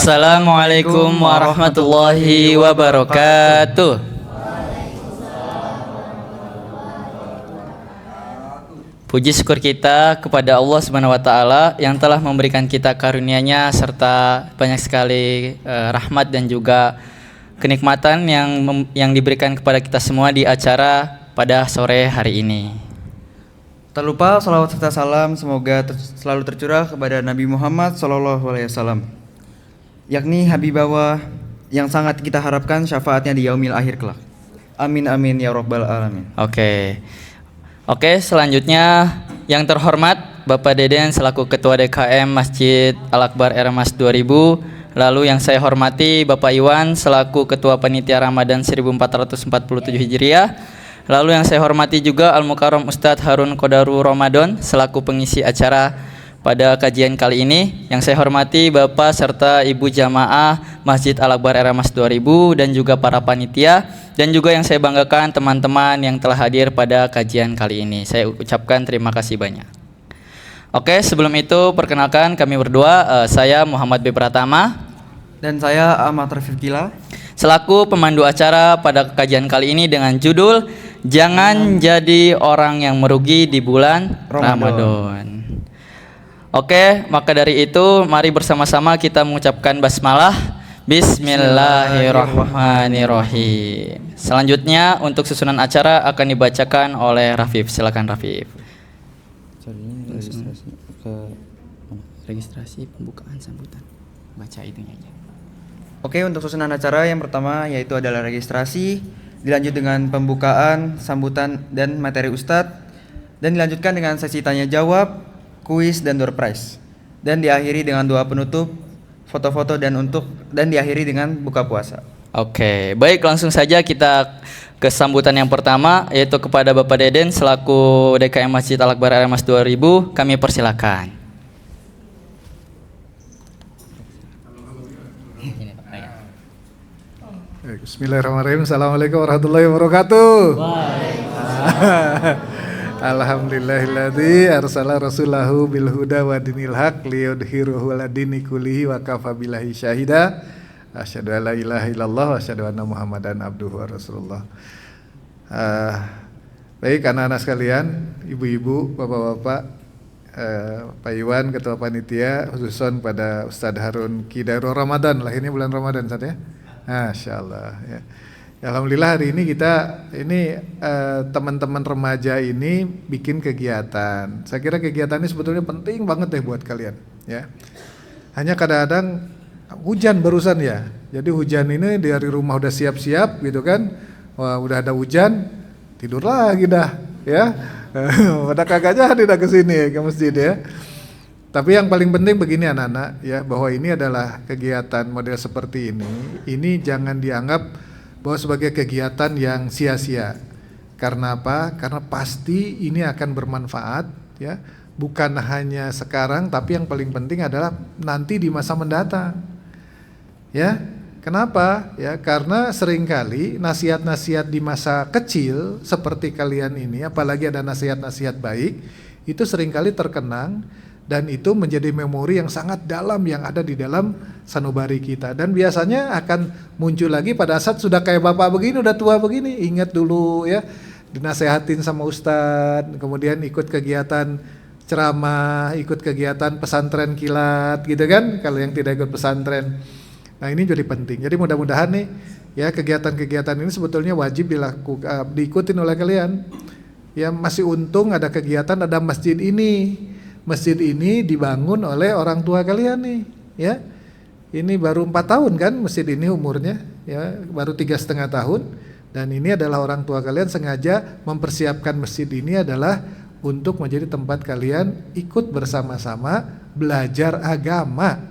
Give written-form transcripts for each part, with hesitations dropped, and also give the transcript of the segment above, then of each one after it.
Assalamualaikum warahmatullahi wabarakatuh. Puji syukur kita kepada Allah Subhanahu wa taala yang telah memberikan kita karunia-Nya serta banyak sekali rahmat dan juga kenikmatan yang diberikan kepada kita semua di acara pada sore hari ini. Tak lupa salawat serta salam semoga selalu tercurah kepada Nabi Muhammad SAW, yakni Habibullah yang sangat kita harapkan syafaatnya di yaumil akhir kelak. Amin amin ya rabbal alamin. Oke, selanjutnya yang terhormat Bapak Deden selaku Ketua DKM Masjid Al-Akbar Ermas 2000. Lalu yang saya hormati Bapak Iwan selaku Ketua Panitia Ramadan 1447 Hijriah. Lalu yang saya hormati juga Al-Mukarram Ustadz Harun Kodaru Ramadan selaku pengisi acara pada kajian kali ini. Yang saya hormati Bapak serta Ibu Jamaah Masjid Al-Akbar Ermas 2000 dan juga para panitia. Dan juga yang saya banggakan teman-teman yang telah hadir pada kajian kali ini. Saya ucapkan terima kasih banyak. Oke, sebelum itu perkenalkan kami berdua, saya Muhammad B. Pratama dan saya Ahmad Rafiq Kila selaku pemandu acara pada kajian kali ini dengan judul Jangan Jadi Orang Yang Merugi di Bulan Ramadan. Oke, maka dari itu mari bersama-sama kita mengucapkan basmalah. Bismillahirrahmanirrahim. Selanjutnya untuk susunan acara akan dibacakan oleh Rafif. Silakan Rafif. Registrasi pembukaan sambutan. Baca itunya aja. Oke, untuk susunan acara yang pertama yaitu adalah registrasi, dilanjut dengan pembukaan, sambutan dan materi Ustadz, dan dilanjutkan dengan sesi tanya jawab, kuis dan door prize, dan diakhiri dengan doa penutup, foto-foto dan diakhiri dengan buka puasa. Oke, baik, langsung saja kita ke sambutan yang pertama yaitu kepada Bapak Deden selaku DKM Masjid Al-Akbar Ermas 2000. Kami persilakan. Bismillahirrahmanirrahim. Assalamualaikum warahmatullahi wabarakatuh. Alhamdulillahilladzi arsala rasulahu bil huda wa dinil haq liyudhhiruhu 'ala dini kullihi wa kafa billahi syahida. Asyhadu an la ilaha illallah wa asyhadu anna Muhammadan abduhu wa rasulullah. Baik anak-anak sekalian, ibu-ibu, bapak-bapak, Pak Iwan Ketua Panitia, khususon pada Ustadz Harun Kodaru Ramadan, lahirnya bulan Ramadan saat ya. Masyaallah ya. Alhamdulillah hari ini kita teman-teman remaja ini bikin kegiatan. Saya kira kegiatan ini sebetulnya penting banget deh buat kalian ya. Hanya kadang-kadang hujan barusan ya. Jadi hujan ini dari rumah udah siap-siap gitu kan. Wah, udah ada hujan, tidur lagi dah ya. Pada kagak jadi dah ke sini ke masjid ya. Tapi yang paling penting begini anak-anak ya, bahwa ini adalah kegiatan model seperti ini jangan dianggap bahwa sebagai kegiatan yang sia-sia. Karena apa? Karena pasti ini akan bermanfaat ya, bukan hanya sekarang tapi yang paling penting adalah nanti di masa mendatang. Ya. Kenapa? Ya, karena seringkali nasihat-nasihat di masa kecil seperti kalian ini, apalagi ada nasihat-nasihat baik, itu seringkali terkenang dan itu menjadi memori yang sangat dalam yang ada di dalam sanubari kita. Dan biasanya akan muncul lagi pada saat sudah kayak bapak begini, udah tua begini. Ingat dulu ya, dinasehatin sama ustadz, kemudian ikut kegiatan ceramah, ikut kegiatan pesantren kilat gitu kan, kalau yang tidak ikut pesantren. Nah ini jadi penting. Jadi mudah-mudahan nih ya, kegiatan-kegiatan ini sebetulnya wajib diikutin oleh kalian. Ya masih untung ada kegiatan, ada masjid ini. Masjid ini dibangun oleh orang tua kalian nih, ya. Ini baru 4 tahun kan masjid ini umurnya, ya, baru 3,5 tahun. Dan ini adalah orang tua kalian sengaja mempersiapkan masjid ini adalah untuk menjadi tempat kalian ikut bersama-sama belajar agama.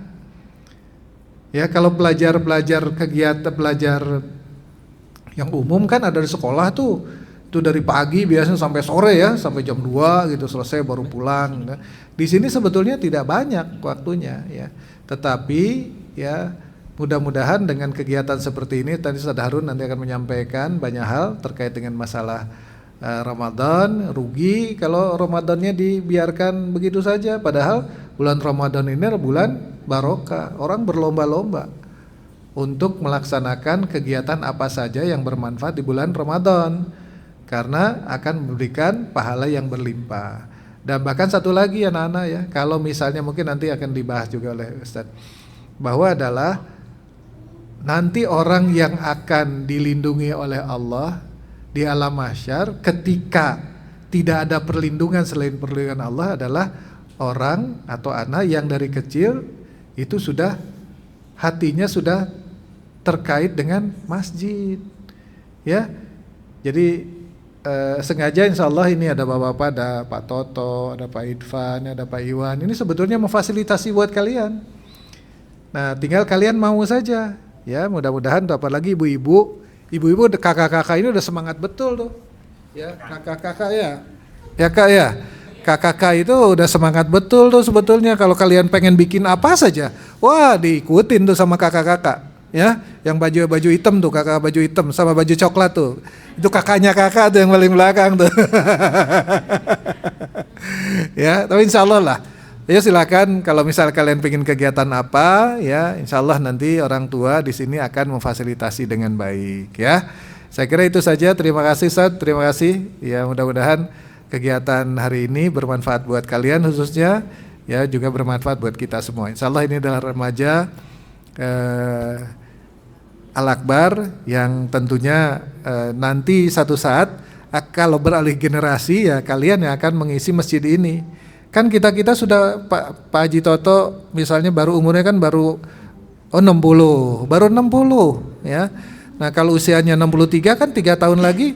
Ya, kalau belajar kegiatan belajar yang umum kan ada di sekolah tuh. Itu dari pagi biasanya sampai sore ya, sampai jam 2 gitu selesai baru pulang. Di sini sebetulnya tidak banyak waktunya ya. Tetapi ya mudah-mudahan dengan kegiatan seperti ini tadi Ustadz Harun nanti akan menyampaikan banyak hal terkait dengan masalah Ramadan. Rugi kalau Ramadannya dibiarkan begitu saja, padahal bulan Ramadan ini adalah bulan barokah. Orang berlomba-lomba untuk melaksanakan kegiatan apa saja yang bermanfaat di bulan Ramadan, karena akan memberikan pahala yang berlimpah. Dan bahkan satu lagi anak-anak ya, kalau misalnya mungkin nanti akan dibahas juga oleh Ustadz, bahwa adalah nanti orang yang akan dilindungi oleh Allah di alam mahsyar ketika tidak ada perlindungan selain perlindungan Allah adalah orang atau anak yang dari kecil itu sudah hatinya sudah terkait dengan masjid, ya. Jadi sengaja insya Allah ini ada bapak-bapak, ada Pak Toto, ada Pak Irfan, ada Pak Iwan. Ini sebetulnya memfasilitasi buat kalian. Nah, tinggal kalian mau saja, ya. Mudah-mudahan tuh, apalagi ibu-ibu, kakak-kakak ini udah semangat betul tuh, ya. Kakak-kakak ya kak ya. Kakak-kakak itu udah semangat betul tuh sebetulnya. Kalau kalian pengen bikin apa saja, wah diikutin tuh sama kakak-kakak, ya. Yang baju hitam tuh, kakak baju hitam sama baju coklat tuh, itu kakaknya kakak tuh yang paling belakang tuh. Ya, tapi insya Allah lah. Ya silakan kalau misal kalian pengen kegiatan apa, ya insya Allah nanti orang tua di sini akan memfasilitasi dengan baik, ya. Saya kira itu saja. Terima kasih Ustaz, terima kasih. Ya mudah-mudahan kegiatan hari ini bermanfaat buat kalian khususnya, ya juga bermanfaat buat kita semua. Insya Allah ini adalah remaja Al-Akbar yang tentunya nanti satu saat kalau beralih generasi ya kalian yang akan mengisi masjid ini. Kan kita sudah Pak Haji Toto misalnya baru umurnya kan baru 60 ya. Nah kalau usianya 63 kan 3 tahun lagi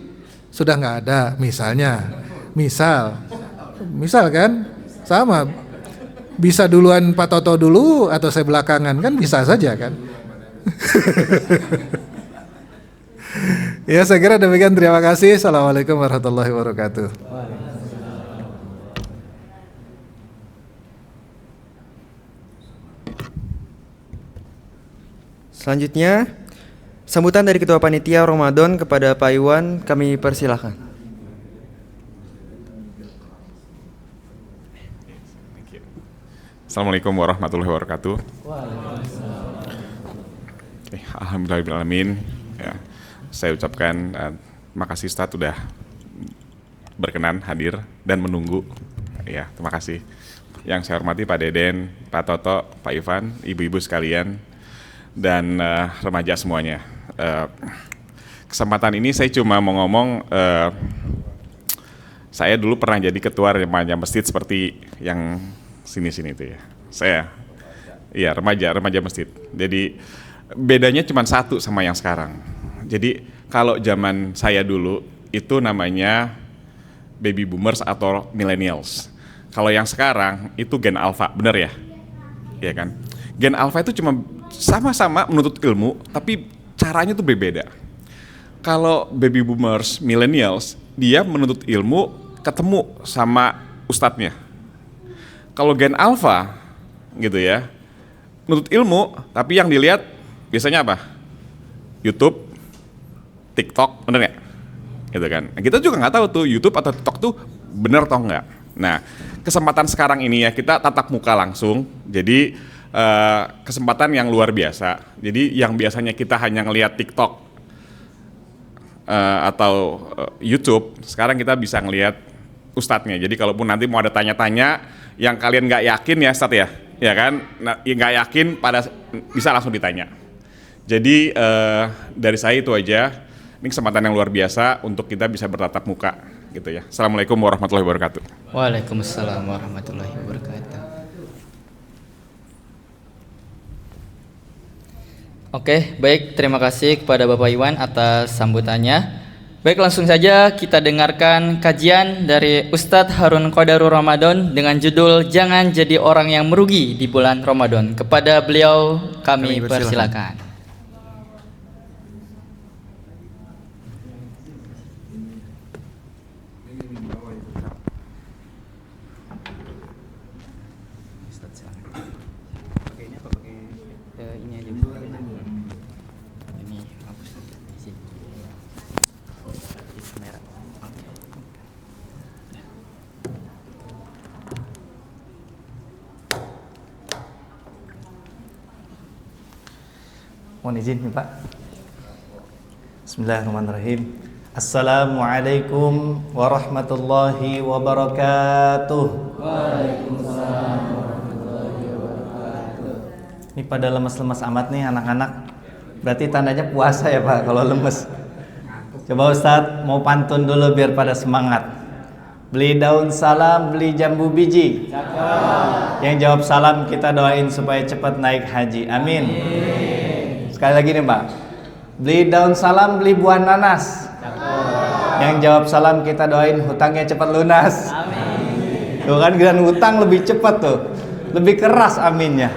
sudah nggak ada misalnya. Misal kan sama, bisa duluan Pak Toto dulu atau saya belakangan kan bisa saja kan. Ya saya kira demikian, terima kasih. Assalamualaikum warahmatullahi wabarakatuh. Selanjutnya, sambutan dari Ketua Panitia Ramadan kepada Pak Iwan kami persilahkan. Assalamualaikum warahmatullahi wabarakatuh. Alhamdulillahirrahmanirrahim. Ya, saya ucapkan makasih Ustadz sudah berkenan hadir dan menunggu. Ya, terima kasih. Yang saya hormati Pak Deden, Pak Toto, Pak Ivan, ibu-ibu sekalian, dan remaja semuanya. Kesempatan ini saya cuma mau ngomong, saya dulu pernah jadi ketua remaja masjid seperti yang sini-sini itu ya. Saya, iya remaja masjid. Jadi bedanya cuma satu sama yang sekarang. Jadi kalau zaman saya dulu itu namanya baby boomers atau millennials. Kalau yang sekarang itu gen alpha, benar ya? Iya kan? Gen alpha itu cuma sama-sama menuntut ilmu, tapi caranya tuh berbeda. Kalau baby boomers, millennials, dia menuntut ilmu ketemu sama ustadznya. Kalau gen alpha gitu ya, menuntut ilmu, tapi yang dilihat biasanya apa? YouTube, TikTok, bener nggak? Gitu kan? Nah, kita juga nggak tahu tuh YouTube atau TikTok tuh bener atau nggak. Nah, kesempatan sekarang ini ya kita tatap muka langsung, jadi kesempatan yang luar biasa. Jadi yang biasanya kita hanya ngelihat TikTok atau YouTube, sekarang kita bisa ngelihat ustadznya. Jadi kalaupun nanti mau ada tanya-tanya yang kalian nggak yakin ya Ustadz ya kan? Nah, nggak yakin bisa langsung ditanya. Jadi dari saya itu aja. Ini kesempatan yang luar biasa untuk kita bisa bertatap muka gitu ya. Assalamualaikum warahmatullahi wabarakatuh. Waalaikumsalam warahmatullahi wabarakatuh. Oke, baik, terima kasih kepada Bapak Iwan atas sambutannya. Baik, langsung saja kita dengarkan kajian dari Ustadz Harun Qadarul Ramadan dengan judul Jangan Jadi Orang Yang Merugi di Bulan Ramadan. Kepada beliau kami persilakan. Mohon izin nih Pak. Bismillahirrahmanirrahim. Assalamualaikum warahmatullahi wabarakatuh. Waalaikumsalam warahmatullahi wabarakatuh. Ini pada lemes-lemes amat nih anak-anak. Berarti tandanya puasa ya Pak kalau lemes. Coba Ustadz mau pantun dulu biar pada semangat. Beli daun salam, beli jambu biji. Yang jawab salam kita doain supaya cepat naik haji. Amin. Sekali lagi nih Pak. Beli daun salam, beli buah nanas. Yang jawab salam kita doain hutangnya cepat lunas. Amin. Tuh kan giliran hutang lebih cepat tuh. Lebih keras aminnya.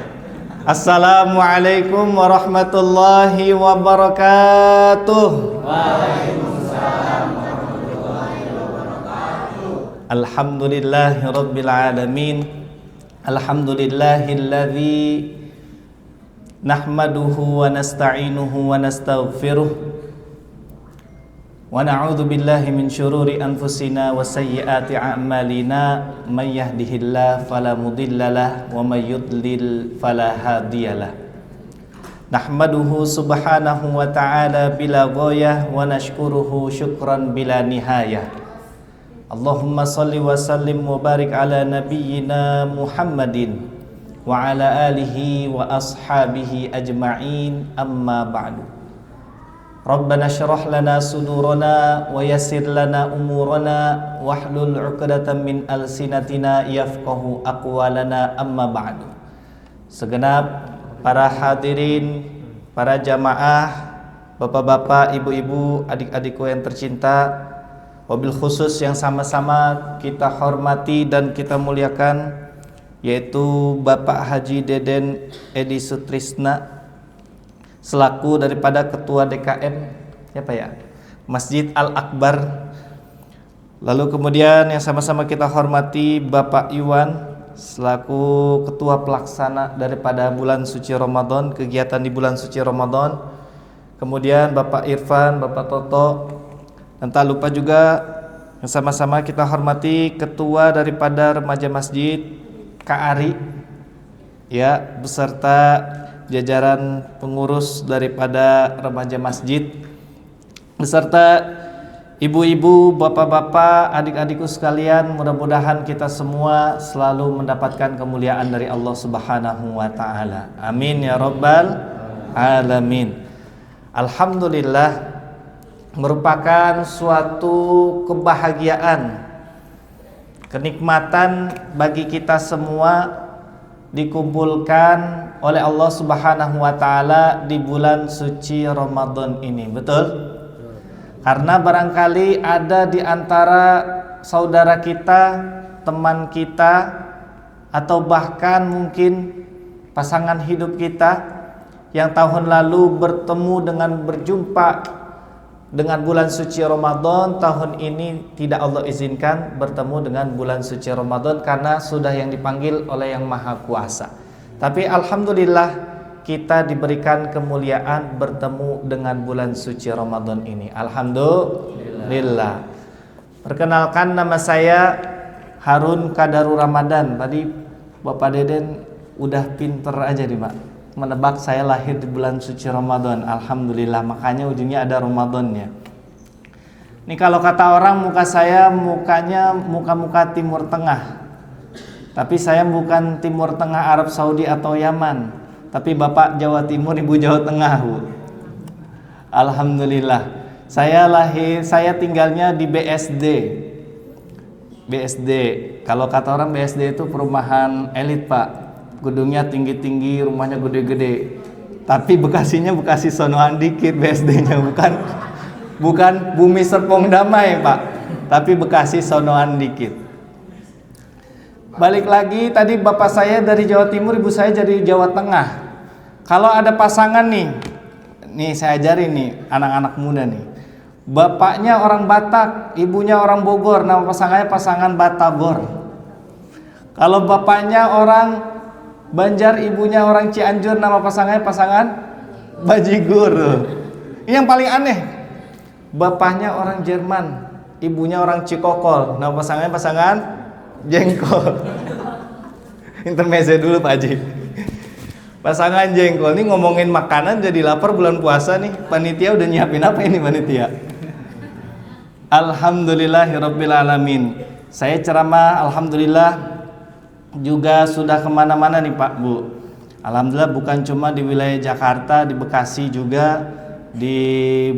Assalamualaikum warahmatullahi wabarakatuh. Waalaikumsalam warahmatullahi wabarakatuh. Alhamdulillahirabbil alamin. Alhamdulillahilladzi nahmaduhu wa nasta'inuhu wa nastaghfiruh wa na'udzu billahi min syururi anfusina wa sayyiati a'malina may yahdihillahu fala mudhillalah wa may yudlil fala hadiyalah. Nahmaduhu subhanahu wa ta'ala bila ghayah wa nashkuruhu syukran bila nihayah. Allahumma salli wa sallim wa barik ala nabiyyina Muhammadin wa ala alihi wa ashabihi ajma'in, amma ba'du. Rabbana syrah lana sudurana wa yassir lana umurana wahlul 'uqdatam min alsinatina yafqahu aqwalana, amma ba'du. Segenap para hadirin, para jamaah, bapak-bapak, ibu-ibu, adik-adikku yang tercinta, wabil khusus yang sama-sama kita hormati dan kita muliakan, yaitu Bapak Haji Deden Edi Sutrisna selaku daripada Ketua DKM siapa ya? Masjid Al-Akbar. Lalu kemudian yang sama-sama kita hormati Bapak Iwan selaku Ketua Pelaksana daripada bulan suci Ramadan, kegiatan di bulan suci Ramadan. Kemudian Bapak Irfan, Bapak Toto, dan tak lupa juga yang sama-sama kita hormati Ketua daripada Remaja Masjid Kak Ari, ya, beserta jajaran pengurus daripada Remaja Masjid, beserta ibu-ibu, bapak-bapak, adik-adikku sekalian. Mudah-mudahan kita semua selalu mendapatkan kemuliaan dari Allah Subhanahu wa ta'ala. Amin ya rabbal alamin. Alhamdulillah, merupakan suatu kebahagiaan, kenikmatan bagi kita semua dikumpulkan oleh Allah Subhanahu wa ta'ala di bulan suci Ramadan ini. Betul? Karena barangkali ada di antara saudara kita, teman kita, atau bahkan mungkin pasangan hidup kita yang tahun lalu bertemu dengan berjumpa dengan bulan suci Ramadan, tahun ini tidak Allah izinkan bertemu dengan bulan suci Ramadan karena sudah yang dipanggil oleh Yang Maha Kuasa. Tapi alhamdulillah kita diberikan kemuliaan bertemu dengan bulan suci Ramadan ini. Alhamdulillah. Perkenalkan, nama saya Harun Kadaru Ramadan. Tadi Bapak Deden udah pinter aja nih Pak, menebak saya lahir di bulan suci Ramadan. Alhamdulillah, makanya ujungnya ada Ramadannya. Ini kalau kata orang, muka saya mukanya muka-muka Timur Tengah. Tapi saya bukan Timur Tengah Arab Saudi atau Yaman, tapi Bapak Jawa Timur, Ibu Jawa Tengah, Bu. Alhamdulillah. Saya tinggalnya di BSD. BSD, kalau kata orang BSD itu perumahan elit Pak. Gedungnya tinggi-tinggi, rumahnya gede-gede. Tapi Bekasinya Bekasi sonoan dikit BSD-nya, bukan Bumi Serpong Damai Pak, tapi Bekasi sonoan dikit. Balik lagi, tadi bapak saya dari Jawa Timur, ibu saya dari Jawa Tengah. Kalau ada pasangan nih saya ajarin nih anak-anak muda nih. Bapaknya orang Batak, ibunya orang Bogor, nama pasangannya pasangan Batagor. Kalau bapaknya orang Banjar, ibunya orang Cianjur, nama pasangannya pasangan Bajigur. Ini yang paling aneh. Bapaknya orang Jerman, ibunya orang Cikokol, nama pasangannya pasangan Jengkol. Intermezzo dulu Pak Haji. Pasangan jengkol nih ngomongin makanan jadi lapar bulan puasa nih. Panitia udah nyiapin apa ini panitia? Alhamdulillahirabbil alamin. Saya ceramah alhamdulillah juga sudah kemana-mana nih Pak Bu. Alhamdulillah bukan cuma di wilayah Jakarta, di Bekasi juga, di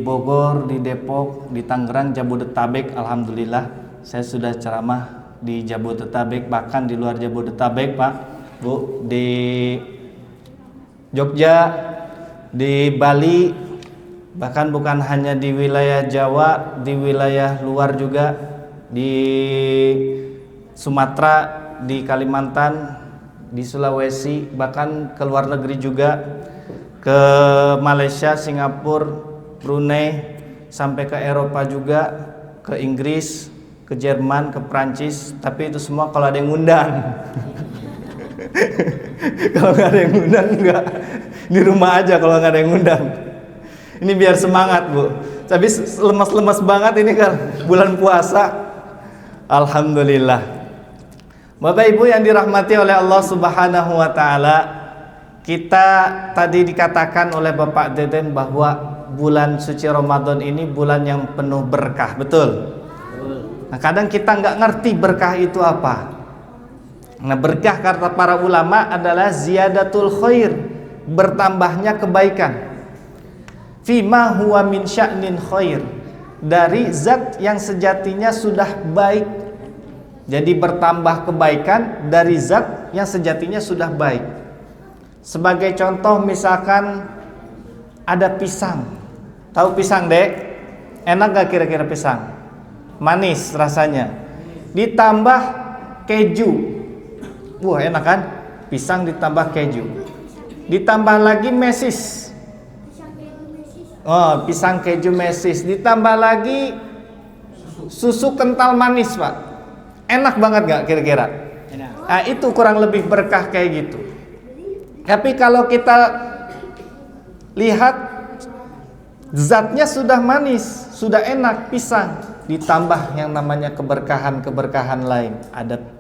Bogor, di Depok, di Tangerang, Jabodetabek. Alhamdulillah saya sudah ceramah di Jabodetabek, bahkan di luar Jabodetabek Pak Bu, di Jogja, di Bali, bahkan bukan hanya di wilayah Jawa, di wilayah luar juga, di Sumatera, di Kalimantan, di Sulawesi, bahkan ke luar negeri juga, ke Malaysia, Singapura, Brunei, sampai ke Eropa juga, ke Inggris, ke Jerman, ke Prancis. Tapi itu semua kalau ada yang ngundang. Kalau nggak ada yang ngundang enggak, di rumah aja kalau nggak ada yang ngundang. Ini biar semangat Bu. Tapi lemas-lemas banget ini kan bulan puasa. Alhamdulillah. Bapak Ibu yang dirahmati oleh Allah Subhanahu wa taala, kita tadi dikatakan oleh Bapak Deden bahwa bulan suci Ramadan ini bulan yang penuh berkah, betul? Nah, kadang kita nggak ngerti berkah itu apa. Nah, berkah kata para ulama adalah ziyadatul khair, bertambahnya kebaikan. Fima huwa min sya'nin khair, dari zat yang sejatinya sudah baik. Jadi bertambah kebaikan dari zat yang sejatinya sudah baik. Sebagai contoh misalkan ada pisang. Tahu pisang, Dek? Enak gak kira-kira pisang? Manis rasanya. Ditambah keju. Wah, enak kan? Pisang ditambah keju. Ditambah lagi mesis. Oh, pisang keju mesis. Ditambah lagi susu kental manis, Pak. Enak banget gak kira-kira? Nah, itu kurang lebih berkah kayak gitu. Tapi kalau kita lihat zatnya sudah manis, sudah enak pisang, ditambah yang namanya keberkahan-keberkahan lain.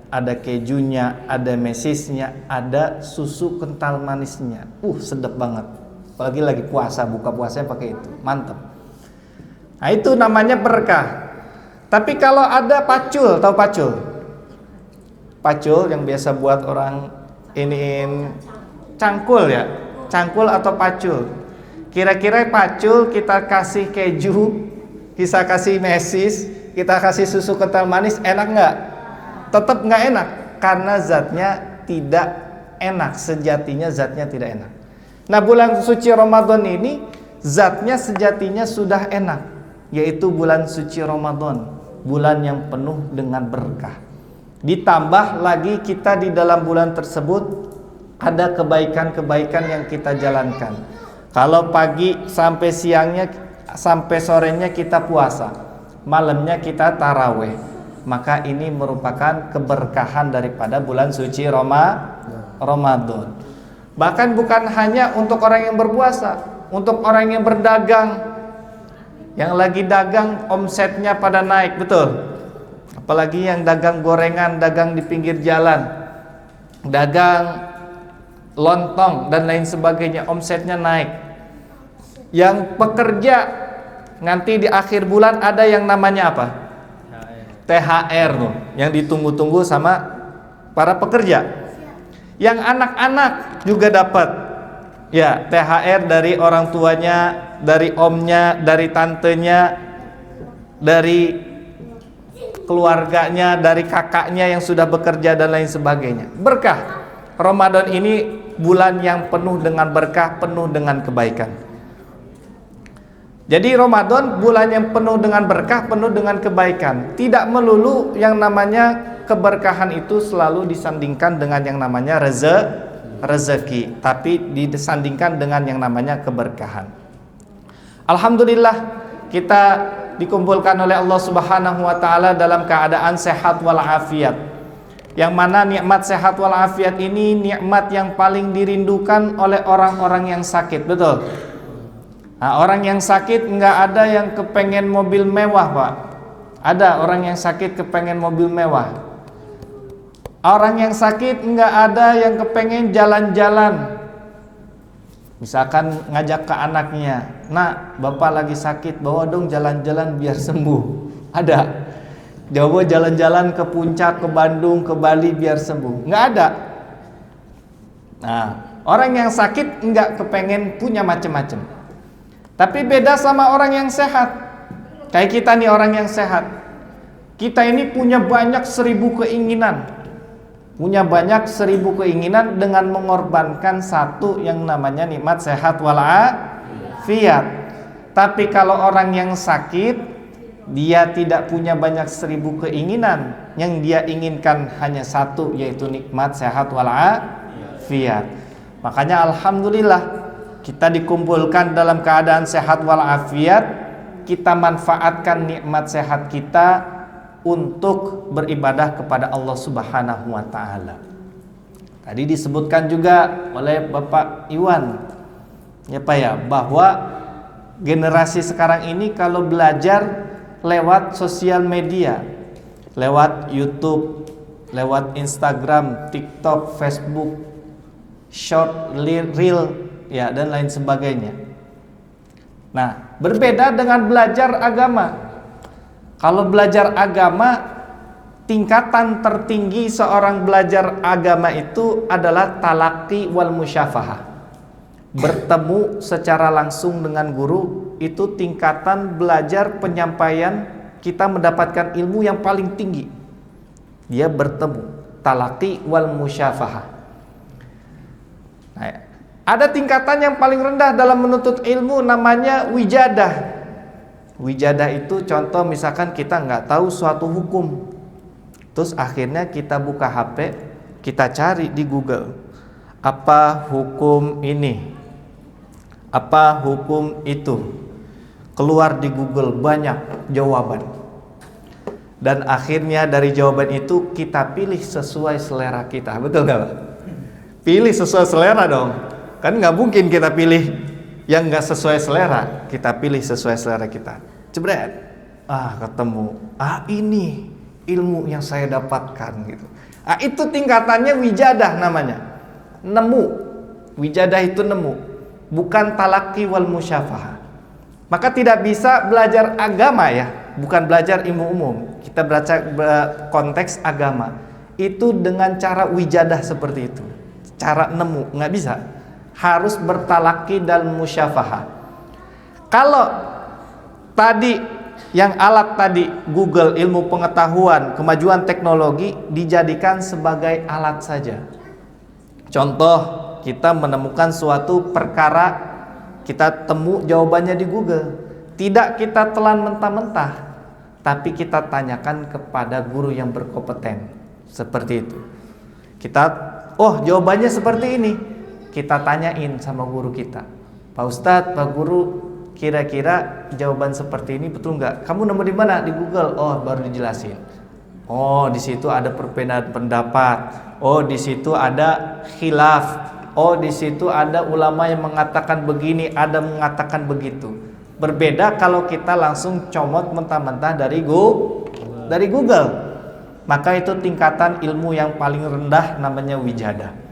Ada kejunya, ada mesisnya, ada susu kental manisnya. Sedap banget. Apalagi lagi puasa, buka puasanya pakai itu. Mantap. Nah, itu namanya berkah. Tapi kalau ada pacul, tahu pacul? Pacul yang biasa buat orang iniin cangkul ya. Cangkul atau pacul. Kira-kira pacul kita kasih keju, kita kasih mesis, kita kasih susu kental manis, enak nggak? Tetap nggak enak karena zatnya tidak enak, sejatinya zatnya tidak enak. Nah, bulan suci Ramadan ini zatnya sejatinya sudah enak, yaitu bulan suci Ramadan, bulan yang penuh dengan berkah. Ditambah lagi kita di dalam bulan tersebut ada kebaikan-kebaikan yang kita jalankan. Kalau pagi sampai siangnya sampai sorenya kita puasa, malamnya kita taraweh, maka ini merupakan keberkahan daripada bulan suci Ramadan. Bahkan bukan hanya untuk orang yang berpuasa, untuk orang yang berdagang, yang lagi dagang omsetnya pada naik, betul? Apalagi yang dagang gorengan, dagang di pinggir jalan, dagang lontong dan lain sebagainya, omsetnya naik. Yang pekerja nanti di akhir bulan ada yang namanya apa? THR tuh, yang ditunggu-tunggu sama para pekerja. Yang anak-anak juga dapat ya THR dari orang tuanya, dari omnya, dari tantenya, dari keluarganya, dari kakaknya yang sudah bekerja dan lain sebagainya. Berkah. Ramadan ini bulan yang penuh dengan berkah, penuh dengan kebaikan. Jadi Ramadan bulan yang penuh dengan berkah, penuh dengan kebaikan. Tidak melulu yang namanya keberkahan itu selalu disandingkan dengan yang namanya rezeki, tapi disandingkan dengan yang namanya keberkahan. Alhamdulillah kita dikumpulkan oleh Allah Subhanahu wa taala dalam keadaan sehat walafiat. Yang mana nikmat sehat walafiat ini nikmat yang paling dirindukan oleh orang-orang yang sakit, betul? Nah, orang yang sakit nggak ada yang kepengen mobil mewah, Pak. Ada orang yang sakit kepengen mobil mewah. Orang yang sakit nggak ada yang kepengen jalan-jalan Misalkan ngajak ke anaknya, "Nak, bapak lagi sakit, bawa dong jalan-jalan biar sembuh." Ada. Coba jalan-jalan ke puncak, ke Bandung, ke Bali biar sembuh. Nggak ada. Nah, orang yang sakit nggak kepengen punya macam-macam. Tapi beda sama orang yang sehat. Kayak kita nih orang yang sehat. Kita ini punya banyak 1000 keinginan. Punya banyak 1000 keinginan dengan mengorbankan satu yang namanya nikmat sehat walafiat. Tapi kalau orang yang sakit, dia tidak punya banyak 1000 keinginan. Yang dia inginkan hanya satu, yaitu nikmat sehat walafiat. Makanya alhamdulillah kita dikumpulkan dalam keadaan sehat walafiat. Kita manfaatkan nikmat sehat kita untuk beribadah kepada Allah Subhanahu wa taala. Tadi disebutkan juga oleh Bapak Iwan ya Pak ya, bahwa generasi sekarang ini kalau belajar lewat sosial media, lewat YouTube, lewat Instagram, TikTok, Facebook, short, reel ya dan lain sebagainya. Nah, berbeda dengan belajar agama. Kalau belajar agama, tingkatan tertinggi seorang belajar agama itu adalah talaqi wal musyafahah. Bertemu secara langsung dengan guru, itu tingkatan belajar penyampaian kita mendapatkan ilmu yang paling tinggi. Dia bertemu, talaqi wal musyafahah. Nah, ada tingkatan yang paling rendah dalam menuntut ilmu, namanya wijadah. Wijadah itu contoh misalkan kita nggak tahu suatu hukum, terus akhirnya kita buka HP, kita cari di Google, apa hukum ini, apa hukum itu, keluar di Google banyak jawaban, dan akhirnya dari jawaban itu kita pilih sesuai selera kita, betul nggak Pak? Pilih sesuai selera dong, kan nggak mungkin kita pilih yang nggak sesuai selera, kita pilih sesuai selera kita. Jebret, ketemu, ini ilmu yang saya dapatkan gitu. Itu tingkatannya wijadah namanya, nemu. Wijadah itu nemu, bukan talaqi wal musyafahah. Maka tidak bisa belajar agama ya, bukan belajar ilmu umum. Kita baca konteks agama itu dengan cara wijadah seperti itu, cara nemu, nggak bisa. Harus bertalaqi dan musyafahah. Kalau tadi yang alat tadi Google, ilmu pengetahuan, kemajuan teknologi dijadikan sebagai alat saja. Contoh, kita menemukan suatu perkara, kita temu jawabannya di Google. Tidak kita telan mentah-mentah, tapi kita tanyakan kepada guru yang berkompeten. Seperti itu. Kita, jawabannya seperti ini. Kita tanyain sama guru kita, Pak Ustadz, Pak Guru, kira-kira jawaban seperti ini betul nggak? Kamu nemu di mana? Di Google. Baru dijelasin. Di situ ada perbedaan pendapat. Di situ ada khilaf. Di situ ada ulama yang mengatakan begini, ada mengatakan begitu. Berbeda kalau kita langsung comot mentah-mentah dari Google. Maka itu tingkatan ilmu yang paling rendah, namanya wijadah.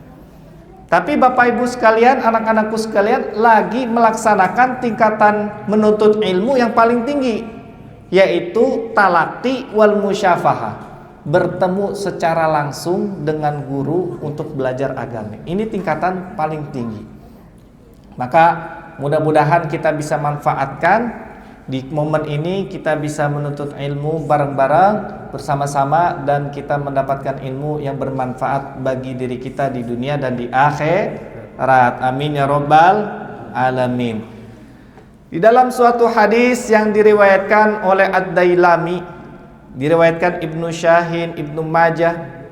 Tapi Bapak Ibu sekalian, anak-anakku sekalian, lagi melaksanakan tingkatan menuntut ilmu yang paling tinggi, yaitu talaqi wal musyafahah, bertemu secara langsung dengan guru untuk belajar agama. Ini tingkatan paling tinggi. Maka mudah-mudahan kita bisa manfaatkan di momen ini, kita bisa menuntut ilmu bareng-bareng bersama-sama, dan kita mendapatkan ilmu yang bermanfaat bagi diri kita di dunia dan di akhirat. Amin ya rabbal alamin. Di dalam suatu hadis yang diriwayatkan oleh Ad-Dailami, diriwayatkan Ibnu Syahin, Ibnu Majah,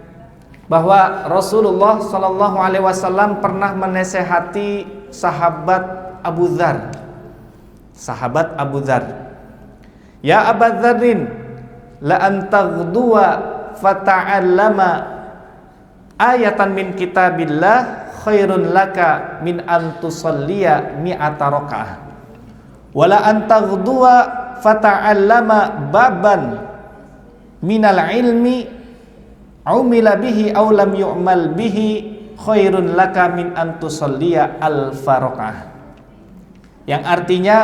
bahwa Rasulullah SAW pernah menasehati sahabat Abu Dzar. Sahabat Abu Dzar, ya Abu Dzarrin, la antaghduwa fata'allama ayatan min kitabillah khairun laka min an tusalliya mi'ata rakaah, wala antaghduwa fata'allama baban minal ilmi umila bihi aw lam yu'mal bihi khairun laka min an tusalliya alfa rakaah. Yang artinya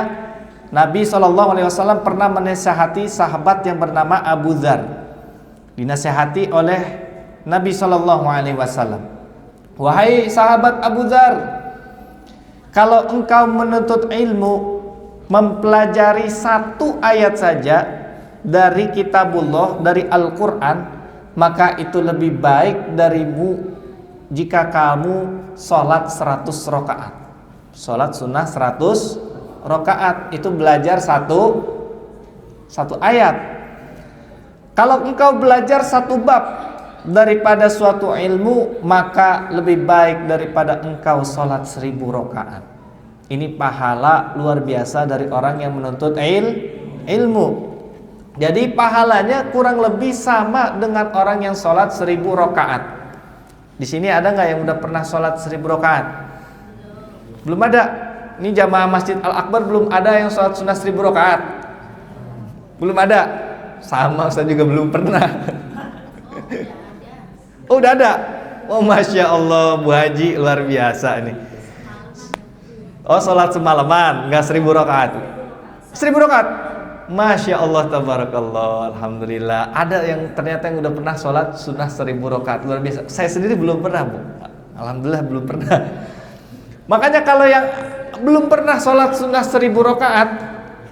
Nabi SAW pernah menasihati sahabat yang bernama Abu Dzar. Dinasihati oleh Nabi SAW. Wahai sahabat Abu Dzar, kalau engkau menuntut ilmu, mempelajari satu ayat saja dari kitabullah, dari Al-Quran, maka itu lebih baik darimu jika kamu sholat 100 rakaat. Sholat sunnah 100 rakaat itu belajar satu ayat. Kalau engkau belajar satu bab daripada suatu ilmu, maka lebih baik daripada engkau sholat 1000 rakaat. Ini pahala luar biasa dari orang yang menuntut ilmu. Jadi pahalanya kurang lebih sama dengan orang yang sholat 1000 rakaat. Di sini ada nggak yang udah pernah sholat 1000 rakaat? Belum ada. Ini jamaah Masjid Al-Akbar belum ada yang sholat sunnah 1000 rakaat. Belum ada. Sama Ustaz juga belum pernah. Oh, udah ada. Oh, Masya Allah, Bu Haji luar biasa nih. Oh, sholat semalaman nggak 1000 rakaat. 1000 rakaat. Masya Allah, tabarakallah, alhamdulillah. Ada yang ternyata yang udah pernah sholat sunnah 1000 rakaat, luar biasa. Saya sendiri belum pernah, Bu. Alhamdulillah belum pernah. Makanya kalau yang belum pernah sholat sunnah 1000 rakaat,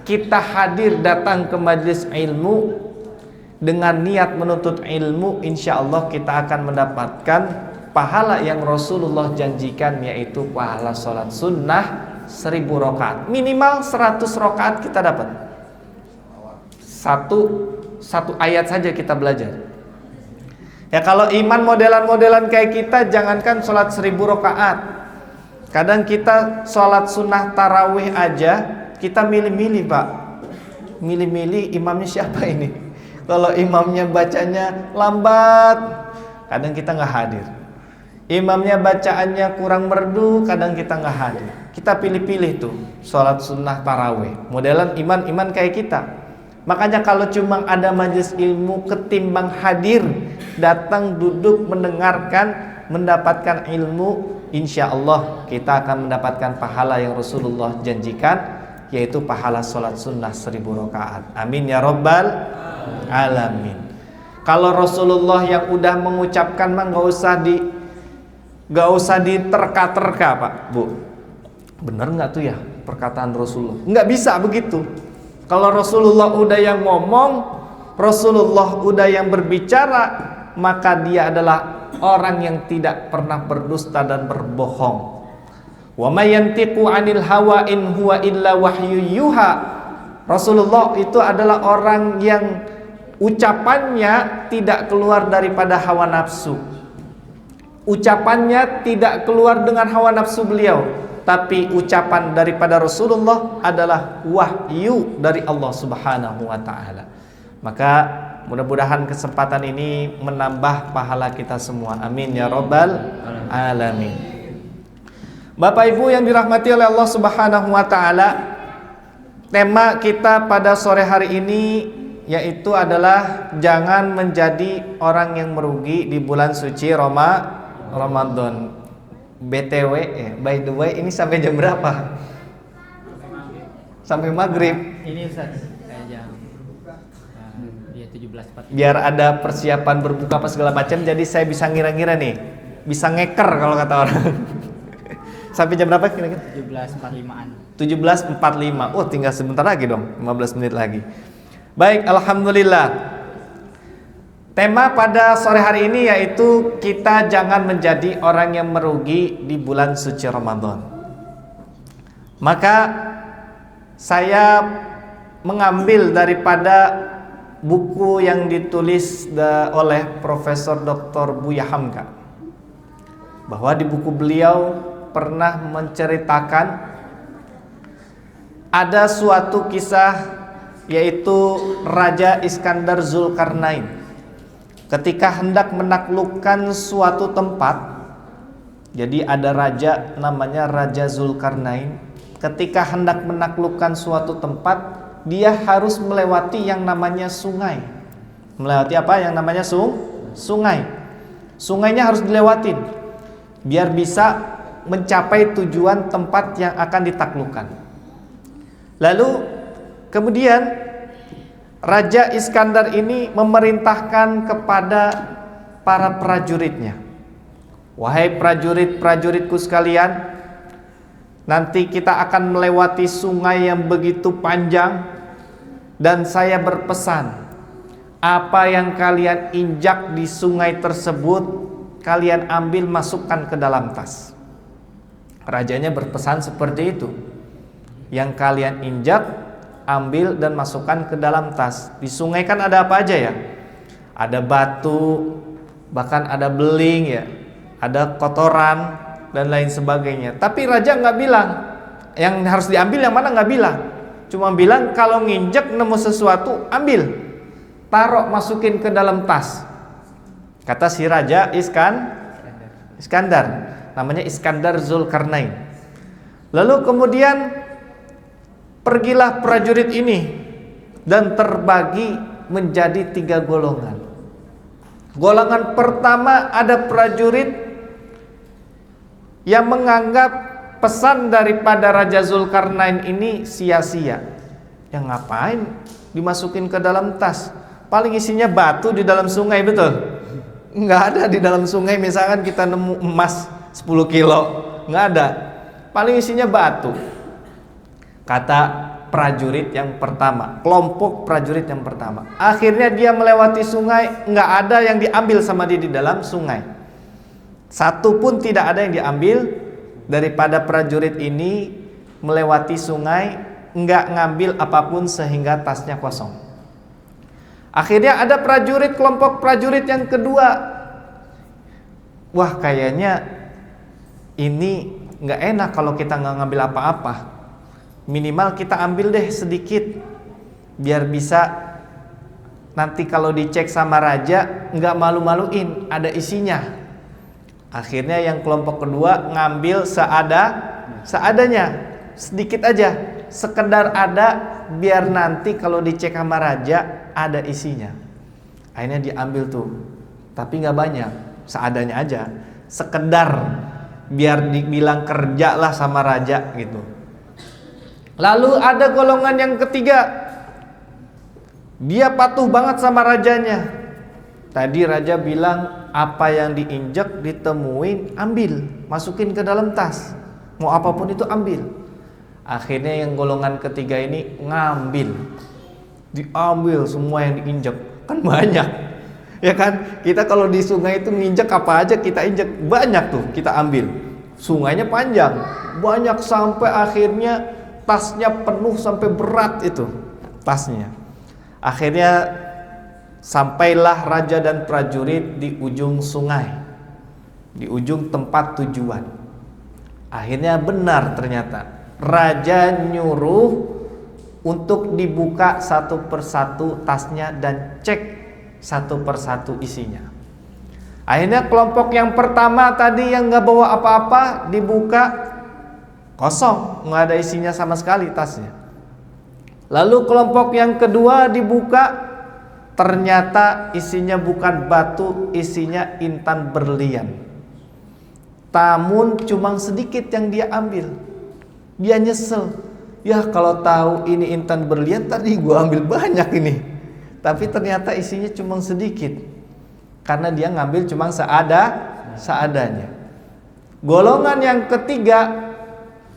kita hadir datang ke majelis ilmu dengan niat menuntut ilmu, insya Allah kita akan mendapatkan pahala yang Rasulullah janjikan, yaitu pahala sholat sunnah 1000 rakaat. Minimal 100 rakaat kita dapat. Satu ayat saja kita belajar. Ya, kalau iman modelan-modelan kayak kita, jangankan sholat 1000 rakaat. Kadang kita sholat sunnah tarawih aja kita milih-milih, Pak. Milih-milih imamnya siapa ini. Kalau imamnya bacanya lambat, kadang kita nggak hadir. Imamnya bacaannya kurang merdu, kadang kita nggak hadir. Kita pilih-pilih tuh sholat sunnah tarawih. Modelan iman-iman kayak kita. Makanya kalau cuma ada majelis ilmu, ketimbang hadir, datang duduk mendengarkan, mendapatkan ilmu, insya Allah kita akan mendapatkan pahala yang Rasulullah janjikan, yaitu pahala sholat sunnah 1000 rakaat. Amin ya rabbal alamin. Kalau Rasulullah yang udah mengucapkan mah nggak usah diterka-terka, Pak, Bu. Bener nggak tuh ya perkataan Rasulullah? Nggak bisa begitu. Kalau Rasulullah udah yang ngomong, Rasulullah udah yang berbicara, maka dia adalah orang yang tidak pernah berdusta dan berbohong. Wa may yantiqu 'anil hawa in huwa illa wahyu yuha. Rasulullah itu adalah orang yang ucapannya tidak keluar daripada hawa nafsu. Ucapannya tidak keluar dengan hawa nafsu beliau, tapi ucapan daripada Rasulullah adalah wahyu dari Allah Subhanahu wa taala. Maka mudah-mudahan kesempatan ini menambah pahala kita semua. Amin ya rabbal alamin. Bapak Ibu yang dirahmati oleh Allah Subhanahu wa taala, tema kita pada sore hari ini yaitu adalah jangan menjadi orang yang merugi di bulan suci Ramadan. BTW, by the way, ini sampai jam berapa? Sampai maghrib. Ini Ustaz, kayak jam 17.40. Biar ada persiapan berbuka apa segala macam, jadi saya bisa ngira-ngira nih, bisa ngeker kalau kata orang. Sampai jam berapa kira-kira? 17.45an. 17.45. Oh, tinggal sebentar lagi dong, 15 menit lagi. Baik, alhamdulillah. Tema pada sore hari ini yaitu kita jangan menjadi orang yang merugi di bulan suci Ramadan. Maka saya mengambil daripada buku yang ditulis oleh Profesor Dr. Buya Hamka, bahwa di buku beliau pernah menceritakan ada suatu kisah, yaitu Raja Iskandar Zulkarnain ketika hendak menaklukkan suatu tempat. Jadi ada raja namanya Raja Zulkarnain, ketika hendak menaklukkan suatu tempat, dia harus melewati yang namanya sungai. Melewati apa? Yang namanya sungai. Sungainya harus dilewatin. biar bisa mencapai tujuan tempat yang akan ditaklukkan. Lalu kemudian Raja Iskandar ini memerintahkan kepada para prajuritnya, wahai prajurit-prajuritku sekalian, nanti kita akan melewati sungai yang begitu panjang, dan saya berpesan, apa yang kalian injak di sungai tersebut kalian ambil masukkan ke dalam tas. Rajanya berpesan seperti itu. Yang kalian injak ambil dan masukkan ke dalam tas. Di sungai kan ada apa aja ya? Ada batu, bahkan ada beling ya, ada kotoran dan lain sebagainya. Tapi raja nggak bilang yang harus diambil yang mana, nggak bilang. Cuma bilang kalau nginjek nemu sesuatu ambil, taruh, masukin ke dalam tas. Kata si Raja Iskandar, namanya Iskandar Zulkarnain. Lalu kemudian pergilah prajurit ini dan terbagi menjadi 3 golongan. Golongan pertama ada prajurit yang menganggap pesan daripada Raja Zulkarnain ini sia-sia. Yang ngapain dimasukin ke dalam tas? Paling isinya batu di dalam sungai, betul? Nggak ada di dalam sungai. Misalkan kita nemu emas 10 kilo, nggak ada. Paling isinya batu. Kata prajurit yang pertama, kelompok prajurit yang pertama. Akhirnya dia melewati sungai, nggak ada yang diambil sama dia di dalam sungai. Satu pun tidak ada yang diambil daripada prajurit ini. Melewati sungai, nggak ngambil apapun sehingga tasnya kosong. Akhirnya ada prajurit, kelompok prajurit yang kedua. Wah, kayaknya ini nggak enak kalau kita nggak ngambil apa-apa. Minimal kita ambil deh sedikit, biar bisa nanti kalau dicek sama raja nggak malu-maluin, ada isinya. Akhirnya yang kelompok kedua ngambil seadanya, sedikit aja, sekedar ada, biar nanti kalau dicek sama raja ada isinya. Akhirnya diambil tuh, tapi nggak banyak, seadanya aja, sekedar biar dibilang kerja lah sama raja gitu. Lalu ada golongan yang ketiga, dia patuh banget sama rajanya. Tadi raja bilang apa yang diinjak ditemuin ambil, masukin ke dalam tas, mau apapun itu ambil. Akhirnya yang golongan ketiga ini ngambil, diambil semua yang diinjak, kan banyak ya kan. Kita kalau di sungai itu nginjak apa aja kita injak, banyak tuh kita ambil. Sungainya panjang, banyak, sampai akhirnya tasnya penuh, sampai berat itu tasnya. Akhirnya sampailah raja dan prajurit di ujung sungai, di ujung tempat tujuan. Akhirnya benar, ternyata raja nyuruh untuk dibuka satu persatu tasnya dan cek satu persatu isinya. Akhirnya kelompok yang pertama tadi yang nggak bawa apa-apa dibuka, kosong, nggak ada isinya sama sekali tasnya. Lalu kelompok yang kedua dibuka, ternyata isinya bukan batu, isinya intan berlian. Namun cuma sedikit yang dia ambil. Dia nyesel, ya kalau tahu ini intan berlian tadi gua ambil banyak ini. Tapi ternyata isinya cuma sedikit, karena dia ngambil cuma seadanya. Golongan yang ketiga,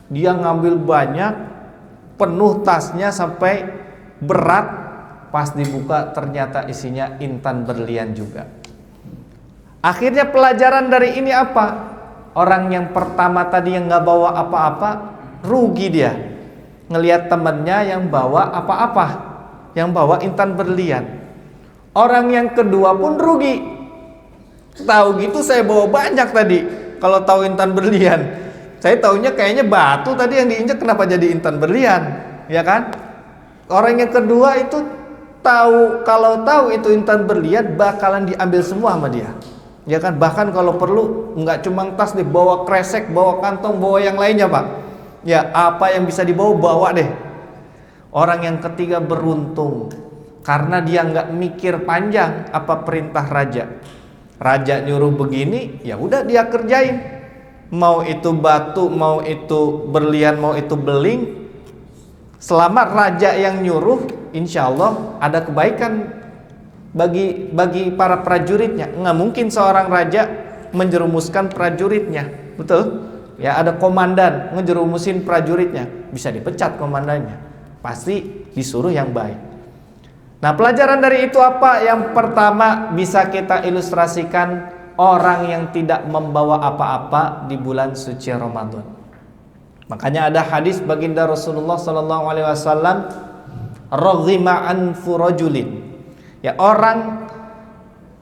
dia ngambil banyak, penuh tasnya sampai berat, pas dibuka ternyata isinya intan berlian juga. Akhirnya pelajaran dari ini apa? Orang yang pertama tadi yang nggak bawa apa-apa, rugi dia. Ngelihat temennya yang bawa apa-apa, yang bawa intan berlian. Orang yang kedua pun rugi. Tahu gitu saya bawa banyak tadi. Kalau tahu intan berlian, saya taunya kayaknya batu tadi yang diinjak, kenapa jadi intan berlian, ya kan? Orang yang kedua itu tahu, kalau tahu itu intan berlian bakalan diambil semua sama dia, ya kan? Bahkan kalau perlu nggak cuma tas deh, bawa kresek, bawa kantong, bawa yang lainnya pak. Ya apa yang bisa dibawa bawa deh. Orang yang ketiga beruntung karena dia nggak mikir panjang apa perintah raja. Raja nyuruh begini, ya udah dia kerjain. mau itu batu, mau itu berlian, mau itu beling, selama raja yang nyuruh, insya Allah ada kebaikan bagi para prajuritnya. Nggak mungkin seorang raja menjerumuskan prajuritnya, betul? Ya, ada komandan ngejerumusin prajuritnya, bisa dipecat komandannya, pasti disuruh yang baik. Nah, pelajaran dari itu apa? Yang pertama, bisa kita ilustrasikan orang yang tidak membawa apa-apa di bulan suci Ramadan. Makanya ada hadis baginda Rasulullah SAW, raghima anfu rajulin, ya, orang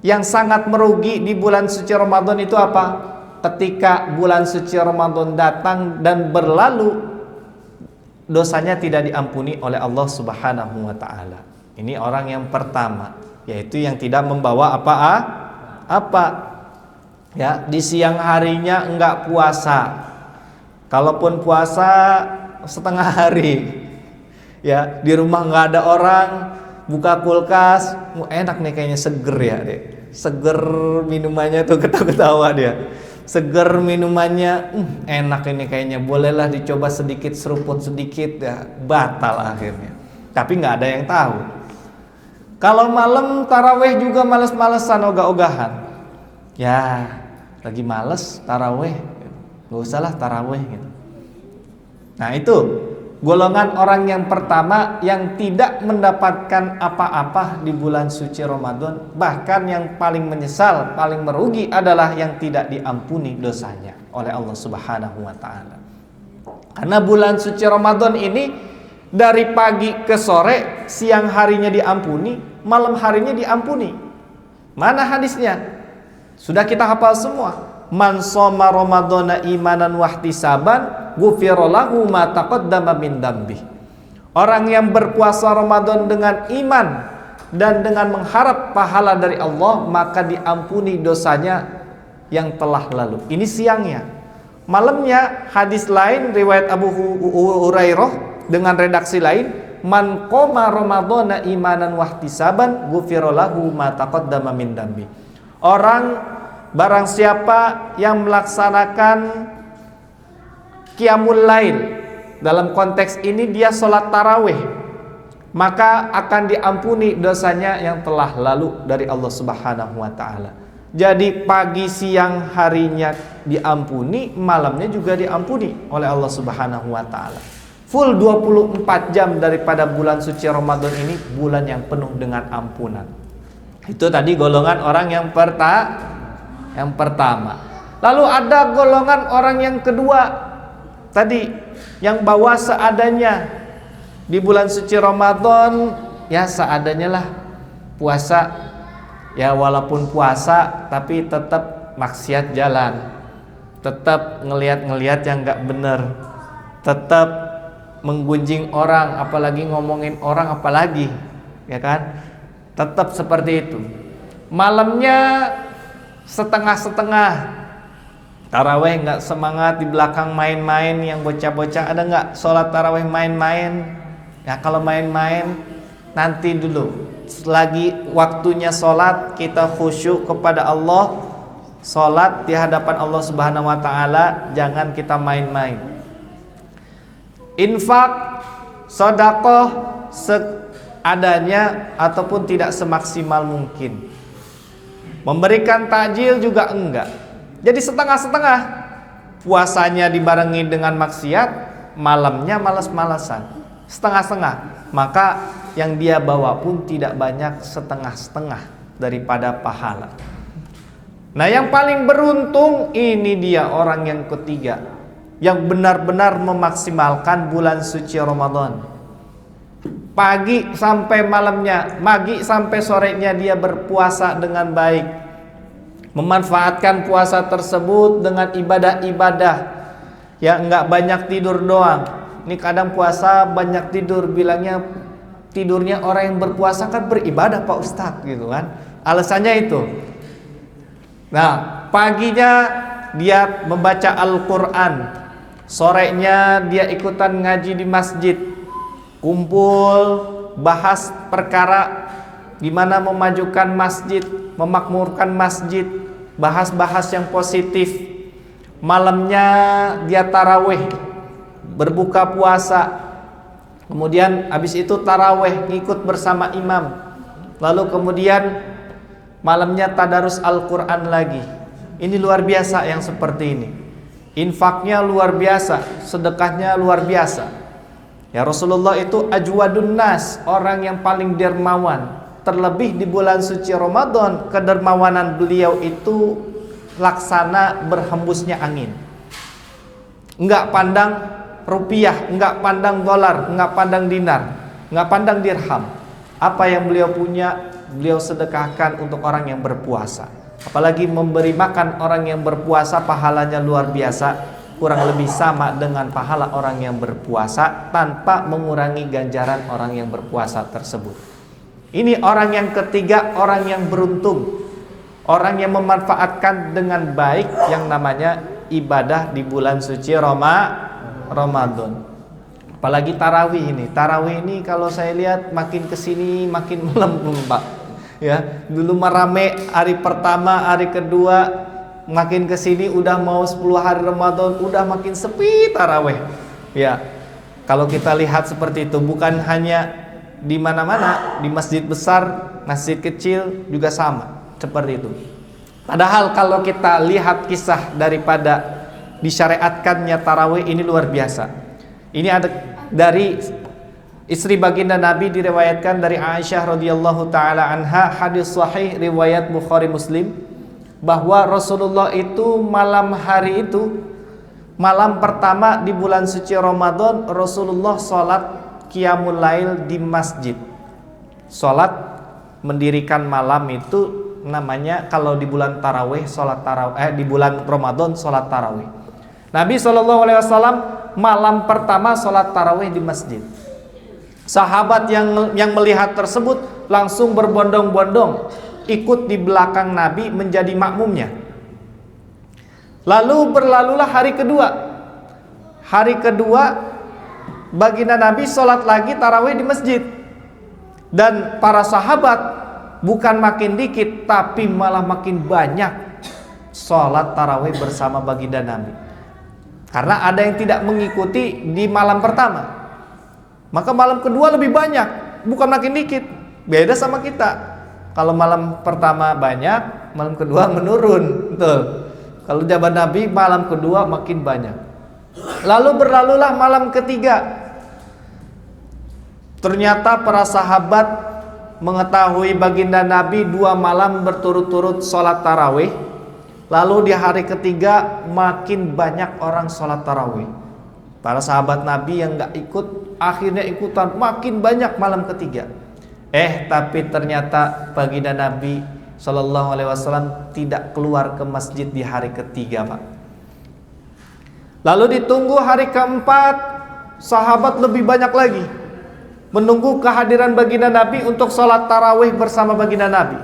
yang sangat merugi di bulan suci Ramadan itu apa? Ketika bulan suci Ramadan datang dan berlalu, dosanya tidak diampuni oleh Allah Subhanahu wa taala. Ini orang yang pertama, yaitu yang tidak membawa apa. Ya, di siang harinya enggak puasa. Kalaupun puasa setengah hari. Ya, di rumah enggak ada orang, buka kulkas, enak nih kayaknya, seger ya, deh. Seger minumannya tuh, ketawa-ketawa dia. Seger minumannya, enak ini kayaknya, bolehlah dicoba sedikit, seruput sedikit, ya batal akhirnya. Tapi nggak ada yang tahu. Kalau malam taraweh juga males-malesan, ogah-ogahan. Ya, lagi males taraweh, nggak usahlah taraweh gitu. Nah, itu golongan orang yang pertama yang tidak mendapatkan apa-apa di bulan suci Ramadan. Bahkan yang paling menyesal, paling merugi adalah yang tidak diampuni dosanya oleh Allah Subhanahu wa taala. Karena bulan suci Ramadan ini dari pagi ke sore, siang harinya diampuni, malam harinya diampuni. Mana hadisnya? Sudah kita hafal semua. Man shoma ramadhana imanan wahtisaban ghufira lahu ma taqaddama min dambi. Orang yang berpuasa Ramadan dengan iman dan dengan mengharap pahala dari Allah, maka diampuni dosanya yang telah lalu. Ini siangnya. Malamnya hadis lain riwayat Abu Hurairah dengan redaksi lain, man qoma ramadhana imanan wahtisaban ghufira lahu ma taqaddama min dambi. Orang, barang siapa yang melaksanakan qiyamul lail, dalam konteks ini dia sholat tarawih, maka akan diampuni dosanya yang telah lalu dari Allah Subhanahu wa ta'ala. Jadi pagi siang harinya diampuni, malamnya juga diampuni oleh Allah Subhanahu wa ta'ala. Full 24 jam daripada bulan suci Ramadan ini, bulan yang penuh dengan ampunan. Itu tadi golongan orang yang pertama. Lalu ada golongan orang yang kedua, tadi yang bawa seadanya di bulan suci Ramadan, ya seadanya lah puasa, ya walaupun puasa tapi tetap maksiat jalan, tetap ngelihat yang nggak bener, tetap menggunjing orang, apalagi ngomongin orang, apalagi, ya kan, tetap seperti itu. Malamnya setengah-setengah, taraweh nggak semangat, di belakang main-main. Yang bocah-bocah ada nggak sholat taraweh main-main? Ya kalau main-main nanti dulu, lagi waktunya sholat kita khusyuk kepada Allah, sholat di hadapan Allah Subhanahu wa ta'ala, jangan kita main-main. Infak, sedekah seadanya ataupun tidak semaksimal mungkin. Memberikan takjil juga enggak. Jadi setengah-setengah. Puasanya dibarengi dengan maksiat, malamnya malas-malasan. Setengah-setengah. Maka yang dia bawa pun tidak banyak, setengah-setengah daripada pahala. Nah, yang paling beruntung ini dia orang yang ketiga, yang benar-benar memaksimalkan bulan suci Ramadan. Pagi sampai malamnya, pagi sampai sorenya dia berpuasa dengan baik, memanfaatkan puasa tersebut dengan ibadah-ibadah. Ya enggak banyak tidur doang. Ini kadang puasa banyak tidur, bilangnya tidurnya orang yang berpuasa kan beribadah Pak Ustadz gitu kan. Alasannya itu. Nah, paginya dia membaca Al-Quran, sorenya dia ikutan ngaji di masjid, kumpul bahas perkara gimana memajukan masjid, memakmurkan masjid, bahas-bahas yang positif. malamnya dia taraweh, berbuka puasa, kemudian habis itu taraweh ngikut bersama imam, lalu kemudian malamnya tadarus Al-Quran lagi. Ini luar biasa yang seperti ini. Infaknya luar biasa, sedekahnya luar biasa. Ya, Rasulullah itu ajwadun nas, orang yang paling dermawan. Terlebih di bulan suci Ramadan, kedermawanan beliau itu laksana berhembusnya angin. Enggak pandang rupiah, enggak pandang dolar, enggak pandang dinar, enggak pandang dirham. Apa yang beliau punya, beliau sedekahkan untuk orang yang berpuasa. Apalagi memberi makan orang yang berpuasa, pahalanya luar biasa, kurang lebih sama dengan pahala orang yang berpuasa tanpa mengurangi ganjaran orang yang berpuasa tersebut. Ini orang yang ketiga, orang yang beruntung, orang yang memanfaatkan dengan baik yang namanya ibadah di bulan suci Ramadan. Apalagi tarawih ini. Tarawih ini kalau saya lihat makin kesini makin melempem, Pak. Ya, dulu merame hari pertama, hari kedua, makin kesini udah mau 10 hari Ramadan, udah makin sepi tarawih. Ya, kalau kita lihat seperti itu, bukan hanya di mana-mana, di masjid besar, masjid kecil juga sama seperti itu. Padahal kalau kita lihat kisah daripada disyariatkannya tarawih ini luar biasa. Ini ada dari istri baginda Nabi, diriwayatkan dari Aisyah radhiyallahu taala anha, hadis sahih riwayat Bukhari Muslim, bahwa Rasulullah itu malam hari itu, malam pertama di bulan suci Ramadan, Rasulullah sholat qiyamul lail di masjid. Sholat mendirikan malam itu namanya, kalau di bulan tarawih sholat tarawih, di bulan Ramadan sholat tarawih. Nabi SAW malam pertama sholat tarawih di masjid. Sahabat yang melihat tersebut langsung berbondong-bondong ikut di belakang Nabi menjadi makmumnya. Lalu berlalulah hari kedua. Hari kedua baginda Nabi sholat lagi tarawih di masjid. Dan para sahabat bukan makin dikit, tapi malah makin banyak sholat tarawih bersama baginda Nabi. Karena ada yang tidak mengikuti di malam pertama, maka malam kedua lebih banyak, bukan makin dikit. Beda sama kita. Kalau malam pertama banyak, malam kedua menurun. Betul. Kalau zaman Nabi malam kedua makin banyak. Lalu berlalulah malam ketiga. Ternyata para sahabat mengetahui baginda Nabi 2 malam berturut-turut sholat tarawih. Lalu di hari ketiga makin banyak orang sholat tarawih. Para sahabat Nabi yang gak ikut akhirnya ikutan, makin banyak malam ketiga. Tapi ternyata baginda Nabi SAW tidak keluar ke masjid di hari ketiga, Pak. Lalu ditunggu hari keempat, sahabat lebih banyak lagi menunggu kehadiran baginda Nabi untuk sholat tarawih bersama baginda Nabi.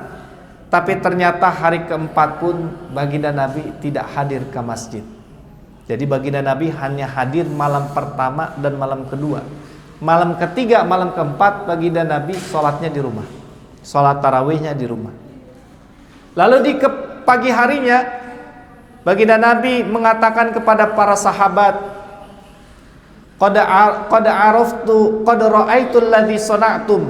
Tapi ternyata hari keempat pun baginda Nabi tidak hadir ke masjid. Jadi baginda Nabi hanya hadir malam pertama dan malam kedua. Malam ketiga, malam keempat baginda Nabi sholatnya di rumah, sholat tarawihnya di rumah. Lalu di pagi harinya baginda Nabi mengatakan kepada para sahabat, qad araftu qad ra'aitu alladhi sana'tum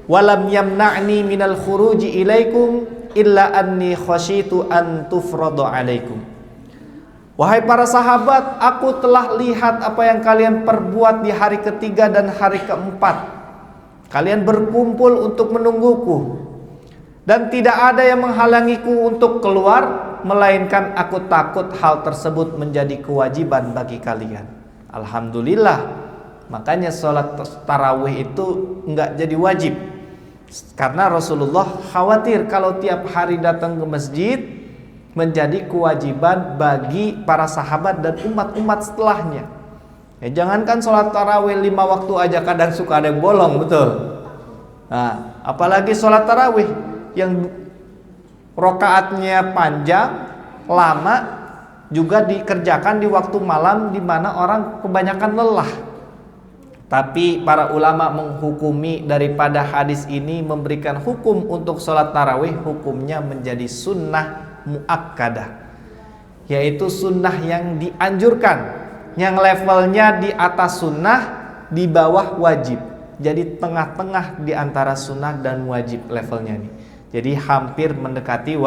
wa lam yamna'ni minal khuruji ilaikum illa anni khasyitu an tufradu alaikum. Wahai para sahabat, aku telah lihat apa yang kalian perbuat di hari ketiga dan hari keempat. Kalian berkumpul untuk menungguku, dan tidak ada yang menghalangiku untuk keluar, melainkan aku takut hal tersebut menjadi kewajiban bagi kalian. Alhamdulillah, makanya sholat tarawih itu enggak jadi wajib, karena Rasulullah khawatir kalau tiap hari datang ke masjid menjadi kewajiban bagi para sahabat dan umat-umat setelahnya. Jangankan sholat tarawih 5 waktu aja kadang suka ada yang bolong, betul. Nah, apalagi sholat tarawih yang rokaatnya panjang, lama, juga dikerjakan di waktu malam di mana orang kebanyakan lelah. Tapi para ulama menghukumi daripada hadis ini, memberikan hukum untuk sholat tarawih, hukumnya menjadi sunnah muakkadah. yaitu sunnah yang dianjurkan, yang levelnya di atas sunnah, di bawah wajib. Jadi tengah-tengah di antara sunnah dan wajib levelnya nih. Jadi hampir mendekati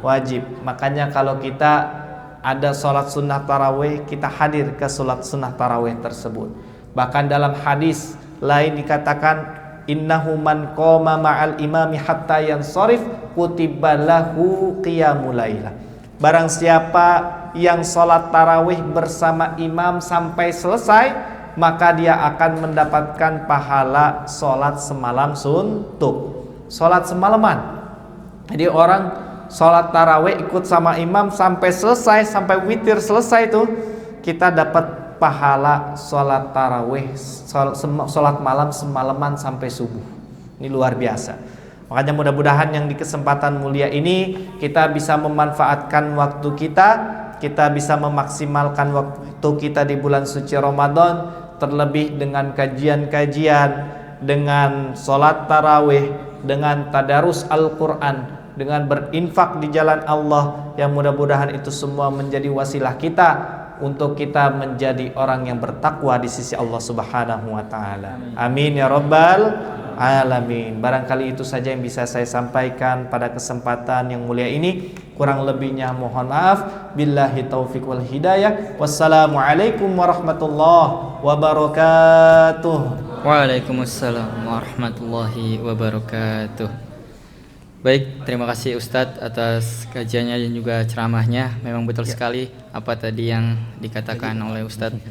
wajib. Makanya kalau kita ada sholat sunnah tarawih, kita hadir ke sholat sunnah tarawih tersebut. Bahkan dalam hadis lain dikatakan, innahu man qoma ma'al imami hatta yansharif kutiba lahu qiyamul lailah. Barang siapa yang sholat tarawih bersama imam sampai selesai, maka dia akan mendapatkan pahala sholat semalam suntuk, sholat semalaman. Jadi orang sholat tarawih ikut sama imam sampai selesai, sampai witir selesai tuh, kita dapat pahala sholat tarawih, sholat malam semalaman sampai subuh. Ini luar biasa. Makanya mudah-mudahan yang di kesempatan mulia ini kita bisa memanfaatkan waktu kita bisa memaksimalkan waktu kita di bulan suci Ramadan, terlebih dengan kajian-kajian, dengan sholat tarawih, dengan tadarus Al-Quran, dengan berinfak di jalan Allah, yang mudah-mudahan itu semua menjadi wasilah kita untuk kita menjadi orang yang bertakwa di sisi Allah Subhanahu wa taala. Amin ya rabbal alamin. Barangkali itu saja yang bisa saya sampaikan pada kesempatan yang mulia ini. Kurang lebihnya mohon maaf. Billahi taufik wal hidayah. Wassalamualaikum warahmatullahi wabarakatuh. Waalaikumsalam warahmatullahi wabarakatuh. Baik, terima kasih Ustadz atas kajiannya dan juga ceramahnya. Memang betul sekali apa tadi yang dikatakan oleh Ustadz,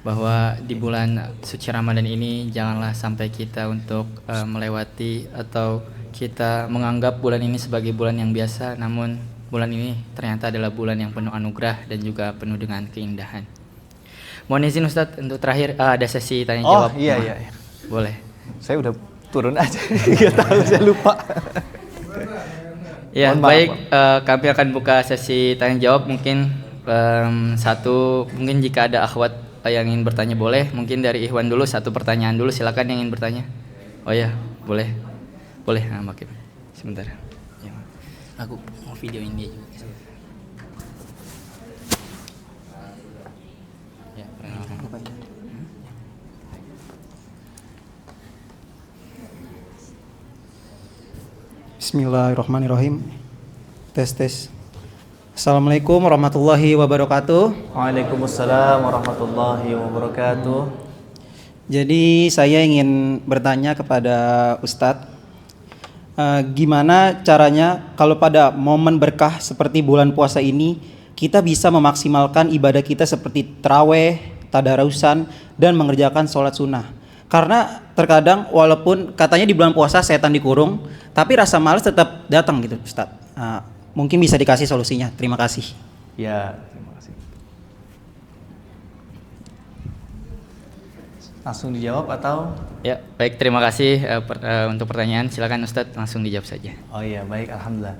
bahwa di bulan suci Ramadan ini janganlah sampai kita untuk melewati atau kita menganggap bulan ini sebagai bulan yang biasa, namun bulan ini ternyata adalah bulan yang penuh anugerah dan juga penuh dengan keindahan. Mohon izin Ustadz untuk terakhir ada sesi tanya jawab. Oh iya. Boleh. Saya udah turun aja. Nggak tahu, saya lupa. Ya, Mohon maaf, baik, kami akan buka sesi tanya jawab. Mungkin mungkin jika ada akhwat yang ingin bertanya boleh. Mungkin dari Ikhwan dulu, satu pertanyaan dulu, silakan yang ingin bertanya. Oh ya, boleh. Nah, makin sebentar. Ya, aku mau videoin dia juga. Ya, Bismillahirrahmanirrahim. Tes. Assalamualaikum warahmatullahi wabarakatuh. Waalaikumsalam warahmatullahi wabarakatuh. Jadi saya ingin bertanya kepada Ustadz, gimana caranya kalau pada momen berkah seperti bulan puasa ini kita bisa memaksimalkan ibadah kita seperti taraweh, tadarusan, dan mengerjakan sholat sunnah? Karena terkadang walaupun katanya di bulan puasa setan dikurung, tapi rasa malas tetap datang gitu Ustadz. Mungkin bisa dikasih solusinya. Terima kasih. Ya, terima kasih. Langsung dijawab atau? Ya, baik, terima kasih untuk pertanyaan. Silakan Ustadz langsung dijawab saja. Oh iya, baik, alhamdulillah.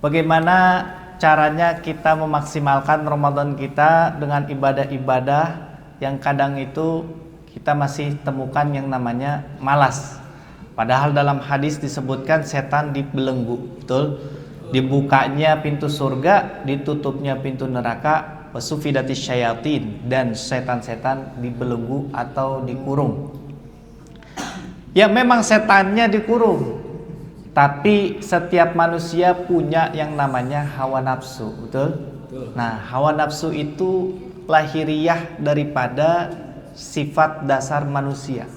Bagaimana caranya kita memaksimalkan Ramadan kita dengan ibadah-ibadah yang kadang itu kita masih temukan yang namanya malas. Padahal dalam hadis disebutkan setan dibelenggu, betul? Dibukanya pintu surga, ditutupnya pintu neraka, wasufidatis syayatin, dan setan-setan dibelenggu atau dikurung. Ya memang setannya dikurung, tapi setiap manusia punya yang namanya hawa nafsu, betul? Nah, hawa nafsu itu lahiriah daripada sifat dasar manusia.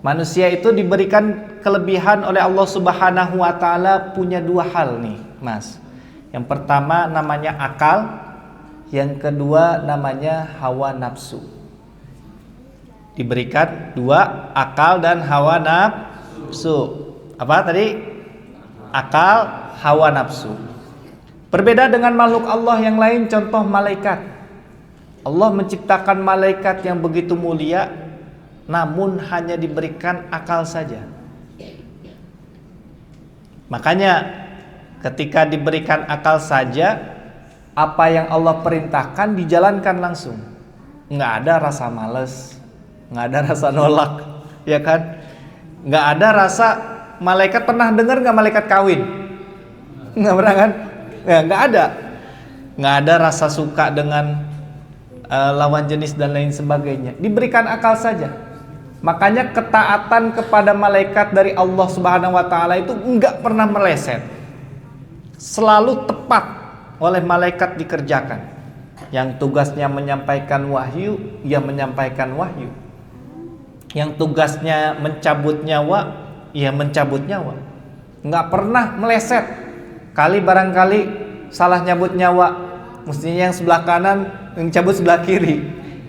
Manusia itu diberikan kelebihan oleh Allah Subhanahu wa taala punya dua hal nih, Mas. Yang pertama namanya akal, yang kedua namanya hawa nafsu. Diberikan dua, akal dan hawa nafsu. Apa tadi? Akal, hawa nafsu. Berbeda dengan makhluk Allah yang lain, contoh malaikat. Allah menciptakan malaikat yang begitu mulia, namun hanya diberikan akal saja. Makanya ketika diberikan akal saja, apa yang Allah perintahkan dijalankan langsung. Nggak ada rasa males, nggak ada rasa nolak, ya kan? Nggak ada rasa. Malaikat pernah dengar nggak malaikat kawin? Nggak pernah kan? Ya, nggak ada. nggak ada rasa suka dengan lawan jenis dan lain sebagainya. Diberikan akal saja. Makanya ketaatan kepada malaikat dari Allah Subhanahu wa taala itu enggak pernah meleset. Selalu tepat oleh malaikat dikerjakan. Yang tugasnya menyampaikan wahyu, ia menyampaikan wahyu. Yang tugasnya mencabut nyawa, ia mencabut nyawa. Enggak pernah meleset. Kali barangkali salah nyabut nyawa, mestinya yang sebelah kanan yang cabut sebelah kiri.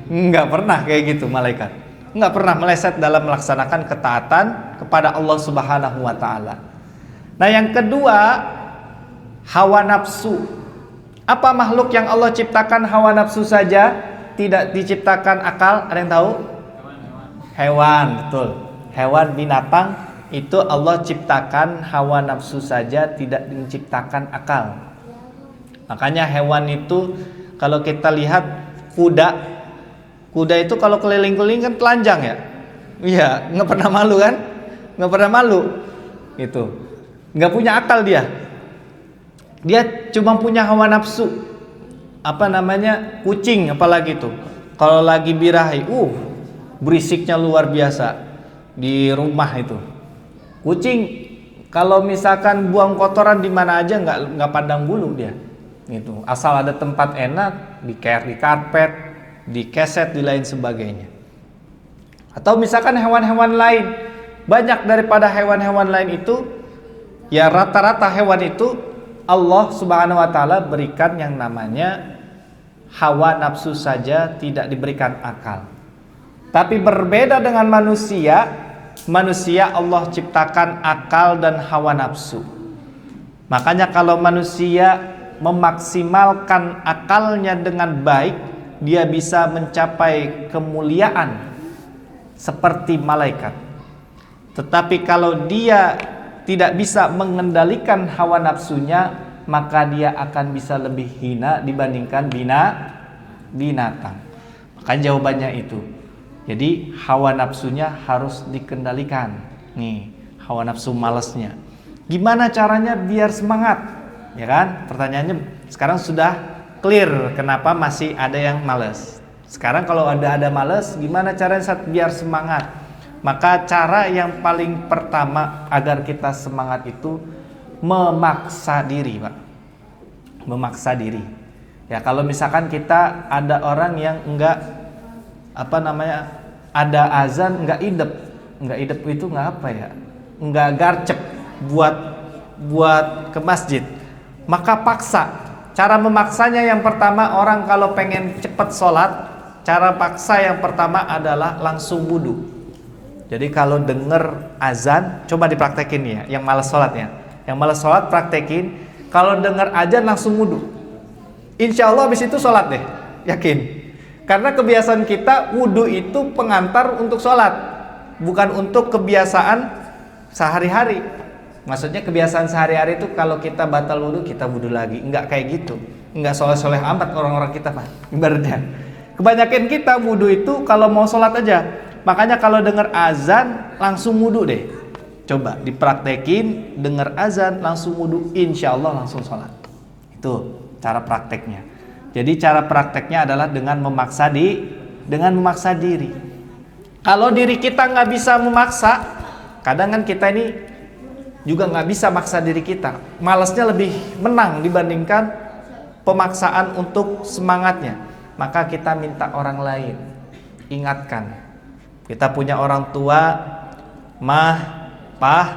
Enggak pernah kayak gitu malaikat. Enggak pernah meleset dalam melaksanakan ketaatan kepada Allah Subhanahu wa taala. Nah, yang kedua, hawa nafsu. Apa makhluk yang Allah ciptakan hawa nafsu saja, tidak diciptakan akal? Ada yang tahu? Hewan, betul. Hewan, binatang itu Allah ciptakan hawa nafsu saja, tidak menciptakan akal. Makanya hewan itu kalau kita lihat kuda itu kalau keliling-keliling kan telanjang ya. Iya, nggak pernah malu kan? Nggak pernah malu. Gitu. Nggak punya akal dia. Dia cuma punya hawa nafsu. Apa namanya? Kucing apalagi tuh. Kalau lagi birahi, berisiknya luar biasa di rumah itu. Kucing kalau misalkan buang kotoran di mana aja nggak pandang bulu dia. Gitu. Asal ada tempat enak, di karpet, di keset, di lain sebagainya. Atau misalkan hewan-hewan lain, banyak daripada hewan-hewan lain itu, ya rata-rata hewan itu Allah Subhanahu wa taala berikan yang namanya hawa nafsu saja, tidak diberikan akal. Tapi berbeda dengan manusia, manusia Allah ciptakan akal dan hawa nafsu. Makanya kalau manusia memaksimalkan akalnya dengan baik, dia bisa mencapai kemuliaan seperti malaikat. Tetapi kalau dia tidak bisa mengendalikan hawa nafsunya, maka dia akan bisa lebih hina dibandingkan binatang. Maka jawabannya itu. Jadi hawa nafsunya harus dikendalikan. Nih, hawa nafsu malasnya. Gimana caranya biar semangat? Ya kan? Pertanyaannya sekarang sudah clear kenapa masih ada yang malas. Sekarang kalau ada malas, gimana caranya biar semangat? Maka cara yang paling pertama agar kita semangat itu memaksa diri, Pak. Memaksa diri. Ya, kalau misalkan kita ada orang yang enggak ada azan enggak idep. Enggak idep itu enggak apa ya? Enggak garcep buat ke masjid. Maka paksa. Cara memaksanya yang pertama, orang kalau pengen cepat sholat, cara paksa yang pertama adalah langsung wudu. Jadi kalau denger azan, coba dipraktekin ya, yang malas sholatnya. Yang malas sholat praktekin, kalau denger azan langsung wudu. Insya Allah habis itu sholat deh, yakin. Karena kebiasaan kita wudu itu pengantar untuk sholat, bukan untuk kebiasaan sehari-hari. Maksudnya kebiasaan sehari-hari itu kalau kita batal wudu, kita wudu lagi. Enggak kayak gitu. Enggak soleh-soleh amat orang-orang kita, Pak. Ibaratnya. Kebanyakan kita wudu itu kalau mau sholat aja. Makanya kalau dengar azan langsung wudu deh. Coba dipraktekin, dengar azan langsung wudu, insya Allah langsung sholat. Itu cara prakteknya. Jadi cara prakteknya adalah dengan memaksa diri. Kalau diri kita nggak bisa memaksa, kadang kan kita ini juga nggak bisa maksa diri kita. Malasnya lebih menang dibandingkan pemaksaan untuk semangatnya. Maka kita minta orang lain, ingatkan. Kita punya orang tua, mah, pah,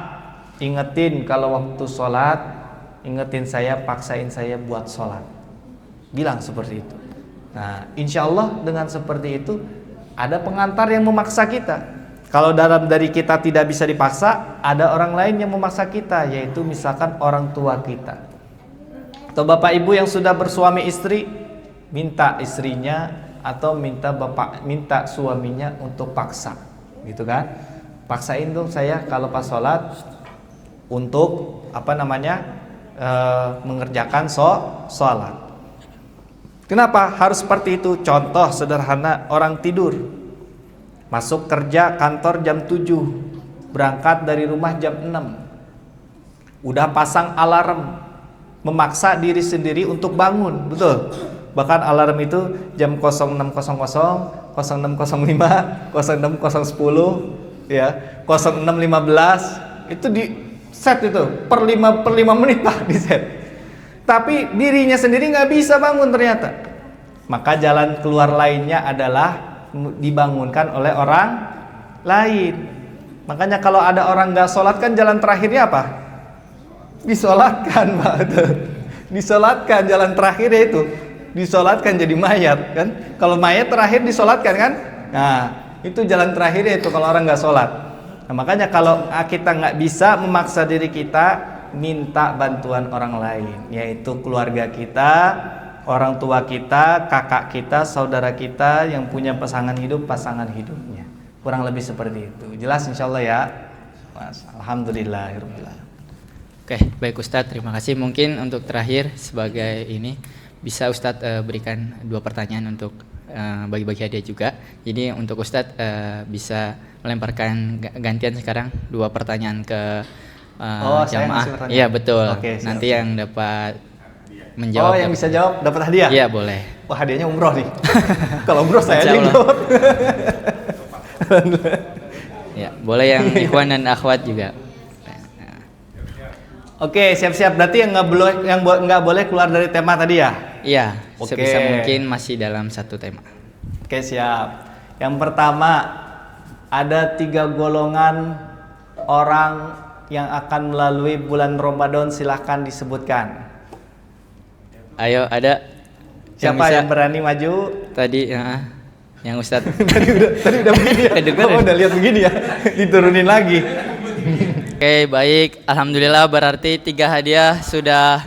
ingetin kalau waktu sholat, ingetin saya, paksain saya buat sholat. Bilang seperti itu. Nah, insya Allah dengan seperti itu ada pengantar yang memaksa kita. Kalau dalam dari kita tidak bisa dipaksa, ada orang lain yang memaksa kita, yaitu misalkan orang tua kita. Atau bapak ibu yang sudah bersuami istri, minta istrinya atau minta suaminya untuk paksa, gitu kan? Paksain dong saya kalau pas sholat untuk mengerjakan sholat. Kenapa harus seperti itu? Contoh sederhana, orang tidur, masuk kerja kantor jam 7, berangkat dari rumah jam 6, udah pasang alarm, memaksa diri sendiri untuk bangun, betul. Bahkan alarm itu jam 06.00, 06.05, 06.10, ya, 06.15 itu di set itu per 5 menit Pak di set. Tapi dirinya sendiri nggak bisa bangun ternyata. Maka jalan keluar lainnya adalah dibangunkan oleh orang lain. Makanya kalau ada orang nggak sholat kan jalan terakhirnya apa? Disolatkan Pak. Disolatkan, jalan terakhirnya itu disolatkan jadi mayat kan. Kalau mayat terakhir disolatkan kan. Nah itu jalan terakhirnya itu kalau orang nggak sholat. Nah makanya kalau kita nggak bisa memaksa diri kita, minta bantuan orang lain, yaitu keluarga kita, orang tua kita, kakak kita, saudara kita yang punya pasangan hidupnya. Kurang lebih seperti itu. Jelas insya Allah ya Mas. Alhamdulillahirrahmanirrahim. Oke, baik Ustadz, terima kasih. Mungkin untuk terakhir sebagai ini bisa Ustadz berikan 2 pertanyaan untuk bagi-bagi hadiah juga. Jadi untuk Ustadz bisa melemparkan gantian sekarang 2 pertanyaan ke jamaah. Iya betul. Oke, nanti yang dapat menjawab. Yang bisa jawab dapat hadiah. Iya boleh. Wah hadiahnya umroh nih. Kalau umroh saya Insya yang Allah. jawab. Ya boleh yang ikhwan dan akhwat juga. Oke, siap-siap. Berarti yang nggak boleh keluar dari tema tadi ya? Iya. Oke. Sebisa mungkin masih dalam satu tema. Oke, siap. Yang pertama, ada 3 golongan orang yang akan melalui bulan Ramadan, silahkan disebutkan. Ayo ada. Siapa yang berani maju? Tadi yang Ustadz. tadi udah begini ya? Oh, udah lihat begini ya? Diturunin lagi. Oke, baik. Alhamdulillah berarti 3 hadiah sudah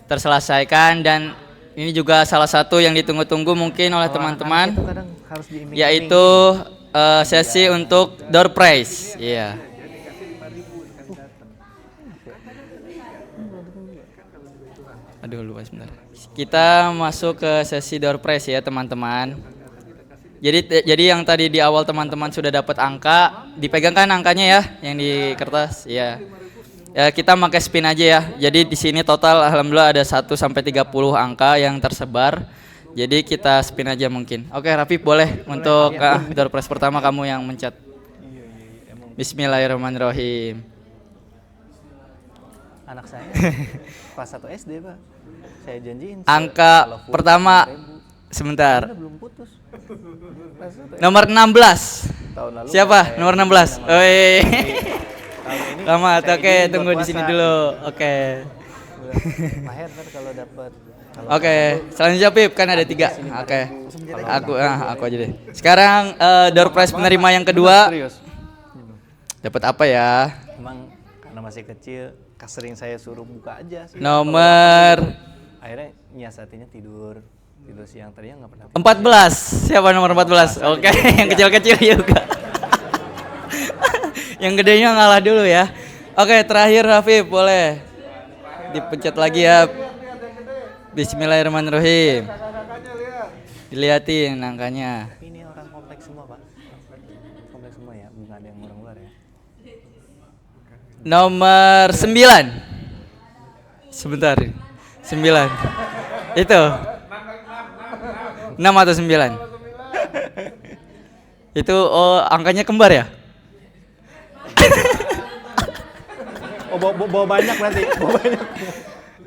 terselesaikan dan ini juga salah satu yang ditunggu-tunggu mungkin oleh teman-teman, yaitu sesi untuk door prize. Iya. Aduh lupa sebentar. Kita masuk ke sesi door prize ya teman-teman. Jadi yang tadi di awal teman-teman sudah dapat angka, dipegangkan angkanya ya yang di kertas. Ya. Ya kita pakai spin aja ya. Jadi di sini total alhamdulillah ada 1 sampai 30 angka yang tersebar. Jadi kita spin aja mungkin. Oke, Rafif boleh untuk door prize pertama kamu yang mencet. Bismillahirrahmanirrahim. Anak saya kelas 1 SD, Pak. Saya janjiin. Angka pertama sebentar. Belum putus. Nomor 16. Tahun lalu Siapa? Nomor 16. Oi. Selamat. Oke, tunggu di sini dulu. Oke. Mahir kan kalau dapat. Oke, selanjutnya Pip kan ada 3. Oke. Aku aja deh. Sekarang door prize penerima yang kedua. Dapat apa ya? Emang karena masih kecil, sering saya suruh buka aja sih. Nomor Akhirnya nyiasatinya tidur siang, tadinya nggak pernah. 14. Siapa nomor 14? Oke, yang kecil-kecil juga. Yang gedenya ngalah dulu ya. Oke, terakhir Rafif boleh dipencet lagi ya. Bismillahirrahmanirrahim. Dilihatin angkanya. Ini orang kompleks semua, Pak. Kompleks semua ya, bukan ada yang orang luar ya. Nomor 9. Sebentar. 9. Itu. 6 atau 9? Itu angkanya kembar ya? Oh, bawa banyak berarti. Bawa banyak.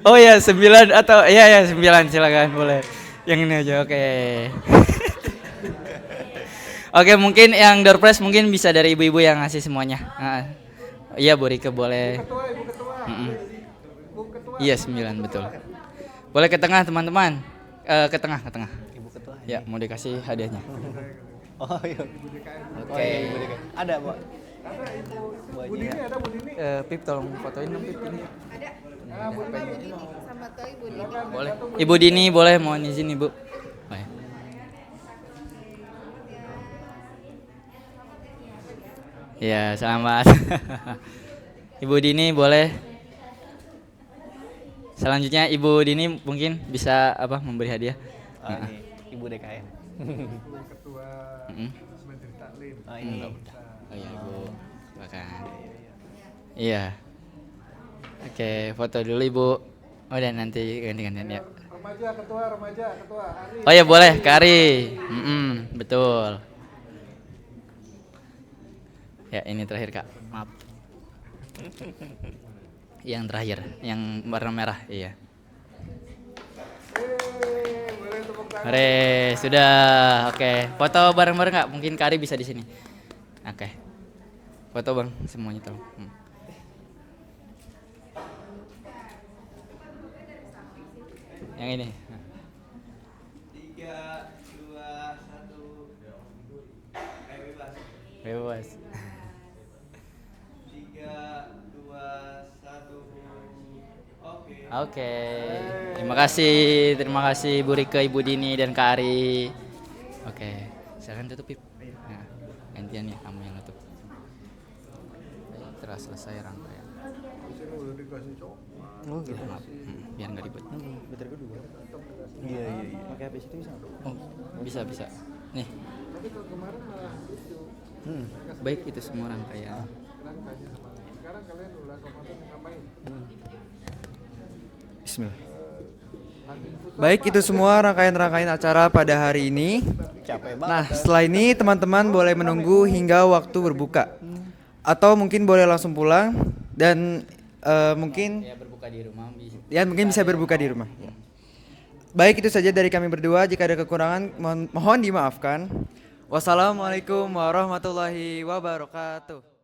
Oh ya 9 atau ya 9 silakan boleh. Yang ini aja oke. Oke mungkin yang door prize mungkin bisa dari ibu-ibu yang ngasih semuanya. Iya Bu Rike boleh. Iya 9 betul. Boleh ke tengah teman-teman. Ke tengah. Ibu ketua. Ya mau dikasih hadiahnya. Oh iya. Oke. Ada, Pak. Pip tolong fotoin dong Pip ini. Ada. Sama tuh Ibu Dini. Boleh. Ibu Dini boleh mohon izin Ibu. Boleh. Ya, selamat. Ibu Dini boleh. Selanjutnya Ibu Dini mungkin bisa memberi hadiah. Ini Ibu DKM. Ketua Menteri Taklim. Oh, ini. Oh iya Ibu. Silakan. Iya. Oke, foto dulu Ibu. Oh, dan nanti ganti-gantian ya. Remaja, ketua, Ari. Oh ya boleh, Kari. Betul. Ya ini terakhir Kak, maaf. Yang terakhir, yang warna merah, iya. Boleh tepuk tangan. Oke, sudah. Oke, foto bareng-bareng Kak. Mungkin Kari bisa di sini. Oke. Foto Bang, semuanya tolong. Yang ini. 3, 2, 1. Bebas. Bebas. 3, 2, 1. Oke. Oke. Terima kasih Bu Rike, Ibu Dini dan Kak Ari. Oke, silakan tutup Pip. Nah, gantian ya kamu yang tutup. Baik, telah selesai rangkaian. Sini udah dikasih coklat. Oh gitu, maaf. Biar nggak ribet. Baterai kedua. Iya. Pakai HP situ bisa. Oh, bisa. Nih. Tapi kalau kemarin malah itu. Baik itu semua rangkaian. Rangkanya sama. Sekarang kalian bulan Ramadan ngapain? Bismillah. Baik, itu semua rangkaian-rangkaian acara pada hari ini. Capek banget. Nah, setelah ini teman-teman boleh menunggu hingga waktu berbuka. Atau mungkin boleh langsung pulang dan mungkin Ya berbuka di rumah bisa. ya mungkin bisa berbuka di rumah. Baik, itu saja dari kami berdua. Jika ada kekurangan mohon dimaafkan. Wassalamualaikum warahmatullahi wabarakatuh.